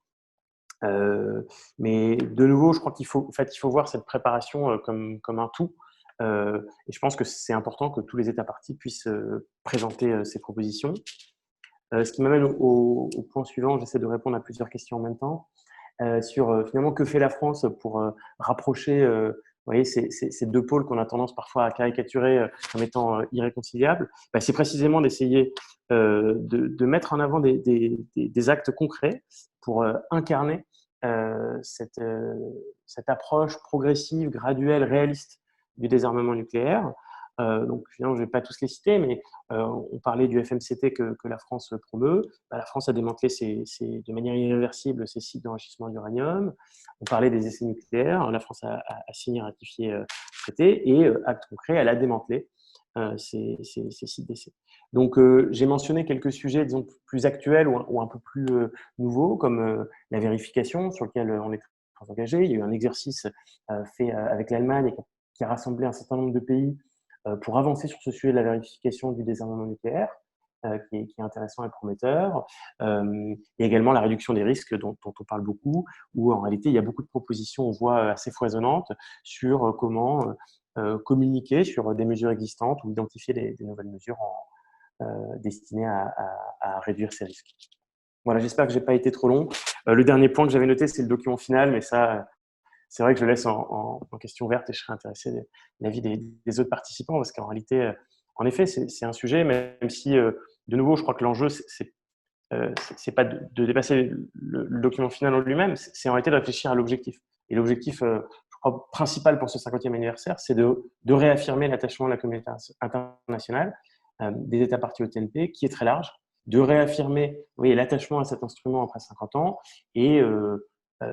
Mais de nouveau, je crois qu'il faut voir cette préparation comme un tout. Et je pense que c'est important que tous les États parties puissent présenter ces propositions. Ce qui m'amène au point suivant, j'essaie de répondre à plusieurs questions en même temps, sur finalement que fait la France pour rapprocher vous voyez, ces deux pôles qu'on a tendance parfois à caricaturer comme étant irréconciliables. C'est précisément d'essayer de mettre en avant des actes concrets pour incarner cette approche progressive, graduelle, réaliste du désarmement nucléaire. Donc, finalement, je ne vais pas tous les citer, mais on parlait du FMCT que la France promeut. La France a démantelé de manière irréversible ses sites d'enrichissement d'uranium. On parlait des essais nucléaires. La France a signé et ratifié le traité et, acte concret, elle a démantelé ces sites d'essais. Donc, j'ai mentionné quelques sujets, disons, plus actuels ou un peu plus nouveaux, comme la vérification, sur lequel on est très engagé. Il y a eu un exercice fait avec l'Allemagne qui a rassemblé un certain nombre de pays pour avancer sur ce sujet de la vérification du désarmement nucléaire. qui est intéressant et prometteur. Et également la réduction des risques dont on parle beaucoup, où en réalité, il y a beaucoup de propositions, on voit, assez foisonnantes sur comment communiquer sur des mesures existantes ou identifier des nouvelles mesures destinées à réduire ces risques. Voilà, j'espère que je n'ai pas été trop long. Le dernier point que j'avais noté, c'est le document final, mais ça, c'est vrai que je le laisse en question ouverte et je serais intéressé de l'avis des autres participants parce qu'en réalité, en effet, c'est un sujet, même si, de nouveau, je crois que l'enjeu, c'est pas de dépasser le document final en lui-même, c'est en réalité de réfléchir à l'objectif. Et l'objectif, je crois, principal pour ce 50e anniversaire, c'est de réaffirmer l'attachement de la communauté internationale, des États parties au TNP, qui est très large, de réaffirmer l'attachement à cet instrument après 50 ans et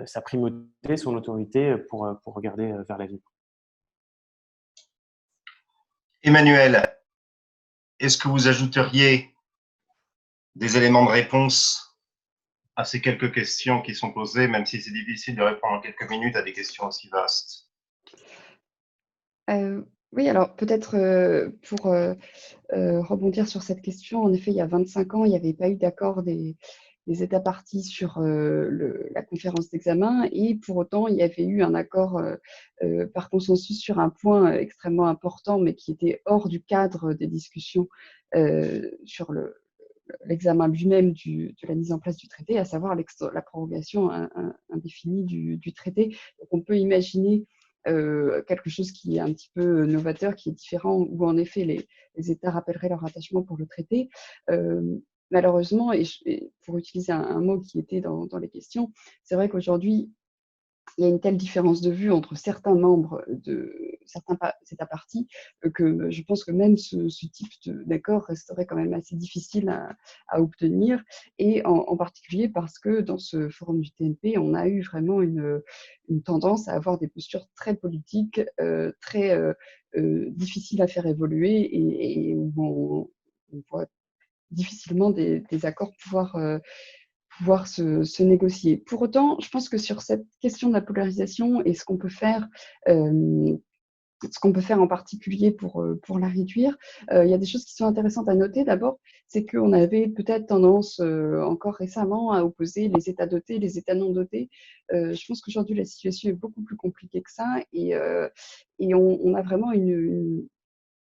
sa primauté, son autorité pour regarder vers l'avenir. Emmanuel, est-ce que vous ajouteriez des éléments de réponse à ces quelques questions qui sont posées, même si c'est difficile de répondre en quelques minutes à des questions aussi vastes? Oui, alors peut-être pour rebondir sur cette question, en effet, il y a 25 ans, il n'y avait pas eu d'accord des États parties sur la conférence d'examen et pour autant, il y avait eu un accord par consensus sur un point extrêmement important, mais qui était hors du cadre des discussions sur l'examen lui-même de la mise en place du traité, à savoir la prorogation indéfinie du traité. Donc, on peut imaginer quelque chose qui est un petit peu novateur, qui est différent, où en effet les États rappelleraient leur attachement pour le traité. Malheureusement, et pour utiliser un mot qui était dans les questions, c'est vrai qu'aujourd'hui, il y a une telle différence de vue entre certains membres de certains États parties que je pense que même ce type d'accord resterait quand même assez difficile à obtenir, et en particulier parce que dans ce forum du TNP, on a eu vraiment une tendance à avoir des postures très politiques, très difficiles à faire évoluer et où on voit difficilement des accords pouvoir se négocier. Pour autant, je pense que sur cette question de la polarisation et ce qu'on peut faire en particulier pour la réduire, il y a des choses qui sont intéressantes à noter. D'abord, c'est qu'on avait peut-être tendance encore récemment à opposer les États dotés et les États non dotés. Je pense qu'aujourd'hui, la situation est beaucoup plus compliquée que ça et on a vraiment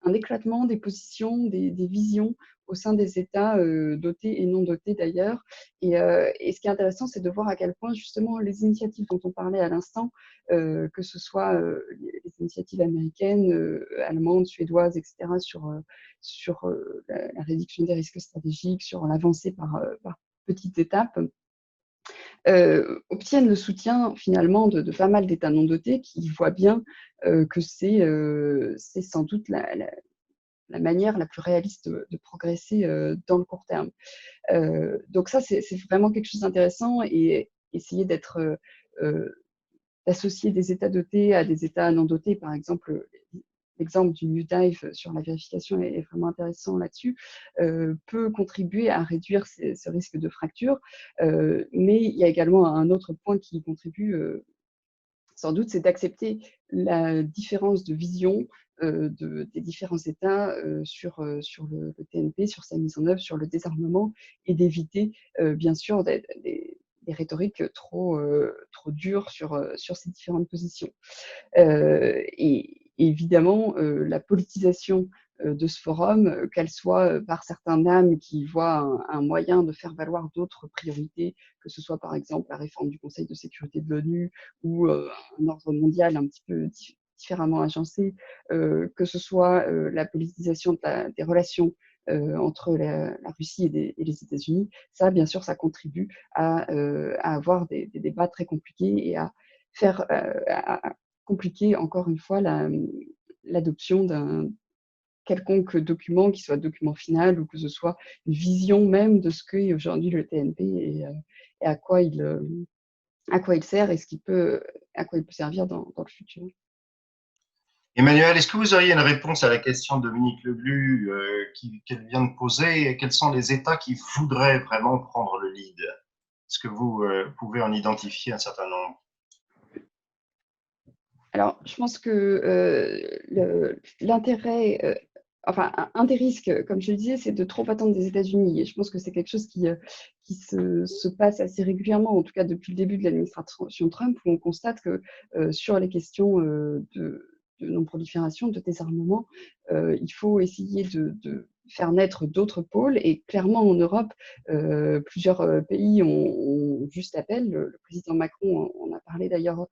un éclatement des positions, des visions au sein des États dotés et non dotés d'ailleurs. Et ce qui est intéressant, c'est de voir à quel point justement les initiatives dont on parlait à l'instant, que ce soit les initiatives américaines, allemandes, suédoises, etc., sur la réduction des risques stratégiques, sur l'avancée par petites étapes, obtiennent le soutien finalement de pas mal d'États non dotés qui voient bien que c'est sans doute la manière la plus réaliste de progresser dans le court terme. Donc ça, c'est vraiment quelque chose d'intéressant et essayer d'associer des États dotés à des États non dotés. Par exemple, l'exemple du New Dive sur la vérification est vraiment intéressant là-dessus, peut contribuer à réduire ce risque de fracture. Mais il y a également un autre point qui contribue sans doute, c'est d'accepter la différence de vision des différents États sur le TNP, sur sa mise en œuvre, sur le désarmement, et d'éviter, bien sûr, des rhétoriques trop dures sur ces différentes positions. Et évidemment, la politisation de ce forum, qu'elle soit par certains âmes qui voient un moyen de faire valoir d'autres priorités, que ce soit par exemple la réforme du Conseil de sécurité de l'ONU ou un ordre mondial un petit peu différemment agencé, que ce soit la politisation des relations entre la Russie et les États-Unis. Ça, bien sûr, ça contribue à avoir des débats très compliqués et à faire à compliquer encore une fois l'adoption d'un quelconque document, qui soit document final ou que ce soit une vision même de ce qu'est aujourd'hui le TNP et à quoi il sert et à quoi il peut servir dans le futur. Emmanuel, est-ce que vous auriez une réponse à la question de Dominique Leglu qu'elle vient de poser? Quels sont les États qui voudraient vraiment prendre le lead? Est-ce que vous pouvez en identifier un certain nombre? Alors, je pense que l'intérêt, enfin, un des risques, comme je le disais, c'est de trop attendre des États-Unis. Et je pense que c'est quelque chose qui se passe assez régulièrement, en tout cas depuis le début de l'administration Trump, où on constate que sur les questions de non-prolifération, de désarmement, il faut essayer de faire naître d'autres pôles. Et clairement, en Europe, plusieurs pays ont juste appel. Le président Macron en a parlé d'ailleurs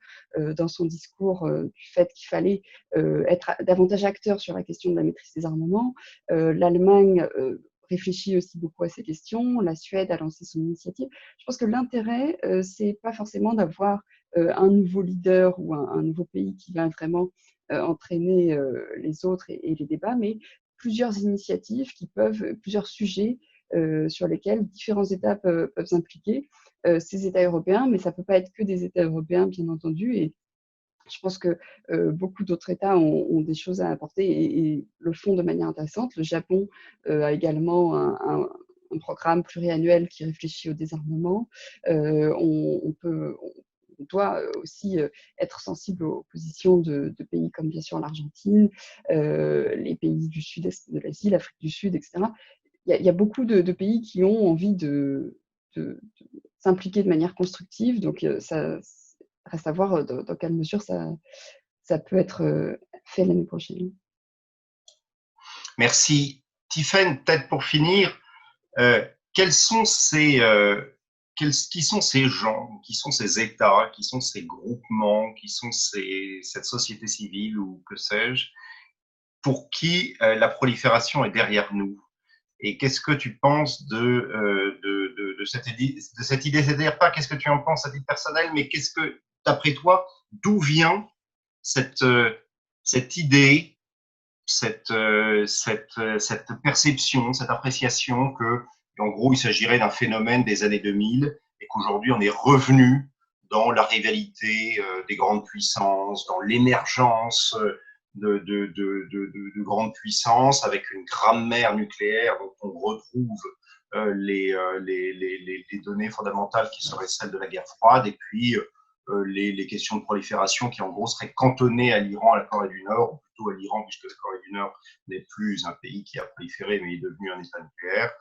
dans son discours du fait qu'il fallait être davantage acteur sur la question de la maîtrise des armements. L'Allemagne réfléchit aussi beaucoup à ces questions. La Suède a lancé son initiative. Je pense que l'intérêt, c'est pas forcément d'avoir un nouveau leader ou un nouveau pays qui va vraiment entraîner les autres et les débats, mais plusieurs initiatives plusieurs sujets sur lesquels différents États peuvent s'impliquer. Ces États européens, mais ça ne peut pas être que des États européens, bien entendu, et je pense que beaucoup d'autres États ont des choses à apporter et le font de manière intéressante. Le Japon a également un programme pluriannuel qui réfléchit au désarmement. On doit aussi être sensible aux positions de pays comme bien sûr l'Argentine, les pays du sud-est de l'Asie, l'Afrique du Sud, etc. Il y a beaucoup de pays qui ont envie de s'impliquer de manière constructive. Donc, ça reste à voir dans quelle mesure ça peut être fait l'année prochaine. Merci. Tiffaine, peut-être pour finir, qui sont ces gens, qui sont ces États, qui sont ces groupements, qui sont cette société civile ou que sais-je, pour qui la prolifération est derrière nous? Et qu'est-ce que tu penses de cette idée? C'est-à-dire pas qu'est-ce que tu en penses à titre personnel, mais qu'est-ce que, d'après toi, d'où vient cette idée, cette perception, cette appréciation que, en gros, il s'agirait d'un phénomène des années 2000 et qu'aujourd'hui, on est revenu dans la rivalité des grandes puissances, dans l'émergence de grandes puissances avec une grammaire nucléaire dont on retrouve les données fondamentales qui seraient celles de la guerre froide, et puis les questions de prolifération qui en gros seraient cantonnées à l'Iran, à la Corée du Nord, ou plutôt à l'Iran, puisque la Corée du Nord n'est plus un pays qui a proliféré, mais est devenu un État nucléaire,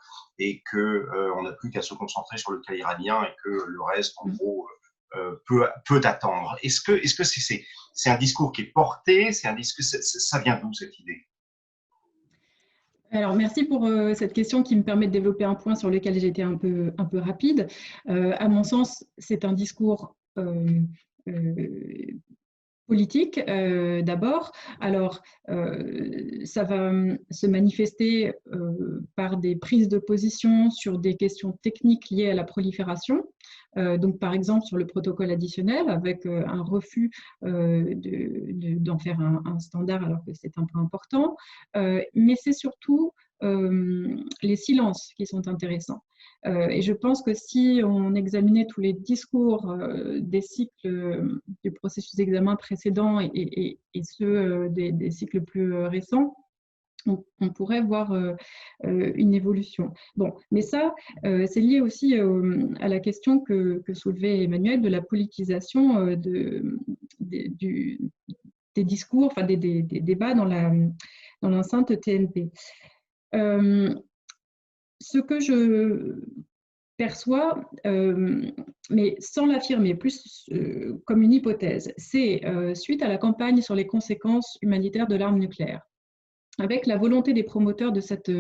et qu'on n'a plus qu'à se concentrer sur le cas iranien et que le reste, en gros, peut attendre. Est-ce que c'est un discours qui est porté, ça vient d'où cette idée? Alors, merci pour cette question qui me permet de développer un point sur lequel j'ai été un peu rapide. À mon sens, c'est un discours politique d'abord. Alors, ça va se manifester par des prises de position sur des questions techniques liées à la prolifération. Donc, par exemple, sur le protocole additionnel, avec un refus d'en faire un standard alors que c'est un point important. Mais c'est surtout les silences qui sont intéressants. Et je pense que si on examinait tous les discours des cycles du processus d'examen précédent et ceux des cycles plus récents, on pourrait voir une évolution. Bon, mais ça, c'est lié aussi à la question que soulevait Emmanuel de la politisation des discours, enfin des débats dans l'enceinte TNP. Ce que je perçois, mais sans l'affirmer, plus comme une hypothèse, c'est suite à la campagne sur les conséquences humanitaires de l'arme nucléaire, avec la volonté des promoteurs de cette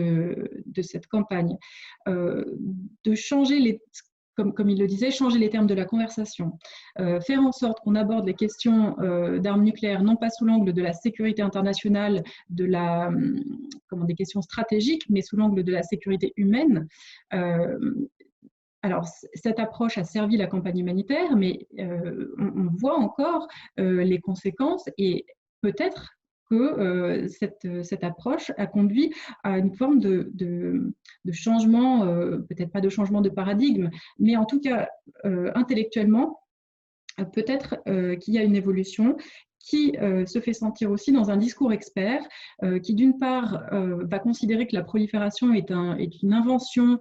campagne de changer comme il le disait, changer les termes de la conversation, faire en sorte qu'on aborde les questions d'armes nucléaires non pas sous l'angle de la sécurité internationale, des questions stratégiques, mais sous l'angle de la sécurité humaine. Alors, cette approche a servi la campagne humanitaire, mais on voit encore les conséquences et peut-être que cette approche a conduit à une forme de changement, peut-être pas de changement de paradigme, mais en tout cas, intellectuellement, peut-être qu'il y a une évolution qui se fait sentir aussi dans un discours expert qui, d'une part, va considérer que la prolifération est une invention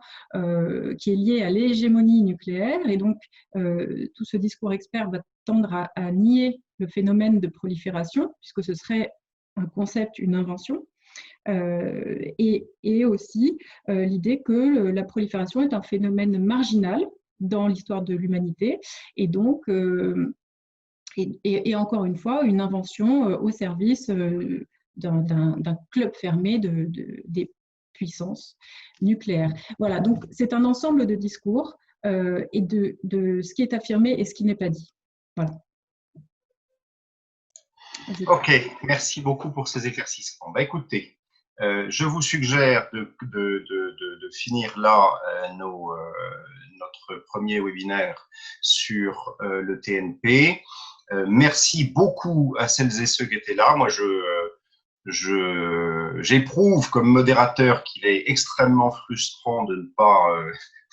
qui est liée à l'hégémonie nucléaire, et donc tout ce discours expert va tendre à nier le phénomène de prolifération, puisque ce serait un concept, une invention. Et aussi l'idée que la prolifération est un phénomène marginal dans l'histoire de l'humanité, et donc, et encore une fois, une invention au service d'un club fermé des puissances nucléaires. Voilà, donc c'est un ensemble de discours et de ce qui est affirmé et ce qui n'est pas dit. Voilà. Ok, merci beaucoup pour ces éclaircissements. Bah, écoutez, je vous suggère de finir là notre premier webinaire sur le TNP. Merci beaucoup à celles et ceux qui étaient là. Moi, j'éprouve comme modérateur qu'il est extrêmement frustrant de ne pas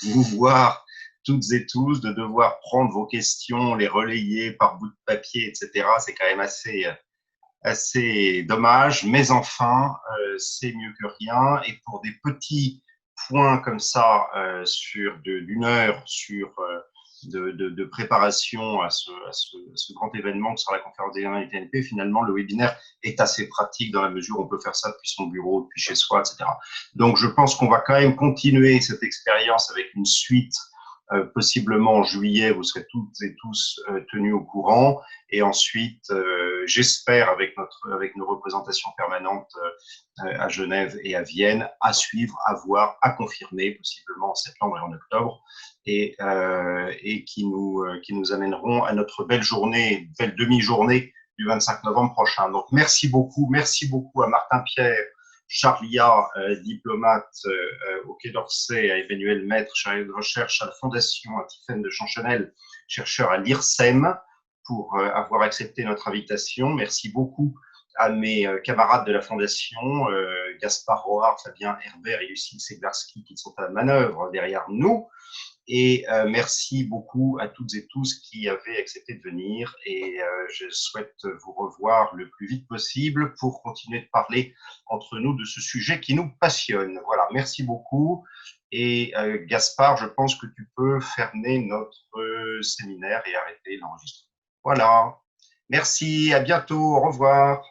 vous voir toutes et tous, de devoir prendre vos questions, les relayer par bout de papier, etc. C'est quand même assez dommage, mais enfin, c'est mieux que rien. Et pour des petits points comme ça, sur d'une heure, de préparation à ce grand événement que sera la conférence des gamins du TNP, finalement, le webinaire est assez pratique dans la mesure où on peut faire ça depuis son bureau, depuis chez soi, etc. Donc, je pense qu'on va quand même continuer cette expérience avec une suite. Possiblement en juillet, vous serez toutes et tous tenus au courant. Et ensuite, j'espère, avec nos représentations permanentes à Genève et à Vienne, à suivre, à voir, à confirmer, possiblement en septembre et en octobre, et qui nous amèneront à notre belle journée, belle demi-journée du 25 novembre prochain. Donc, merci beaucoup à Martin Pierre, Charlia, diplomate au Quai d'Orsay, à Emmanuel Maître, chargé de recherche à la Fondation, à Tiffaine de Chanchenel, chercheur à l'IRSEM, pour avoir accepté notre invitation. Merci beaucoup à mes camarades de la Fondation, Gaspard Roard, Fabien Herbert et Lucille Seglarski, qui sont à la manœuvre derrière nous. Et merci beaucoup à toutes et tous qui avaient accepté de venir. Et je souhaite vous revoir le plus vite possible pour continuer de parler entre nous de ce sujet qui nous passionne. Voilà, merci beaucoup. Et Gaspard, je pense que tu peux fermer notre séminaire et arrêter l'enregistrement. Voilà. Merci, à bientôt, au revoir.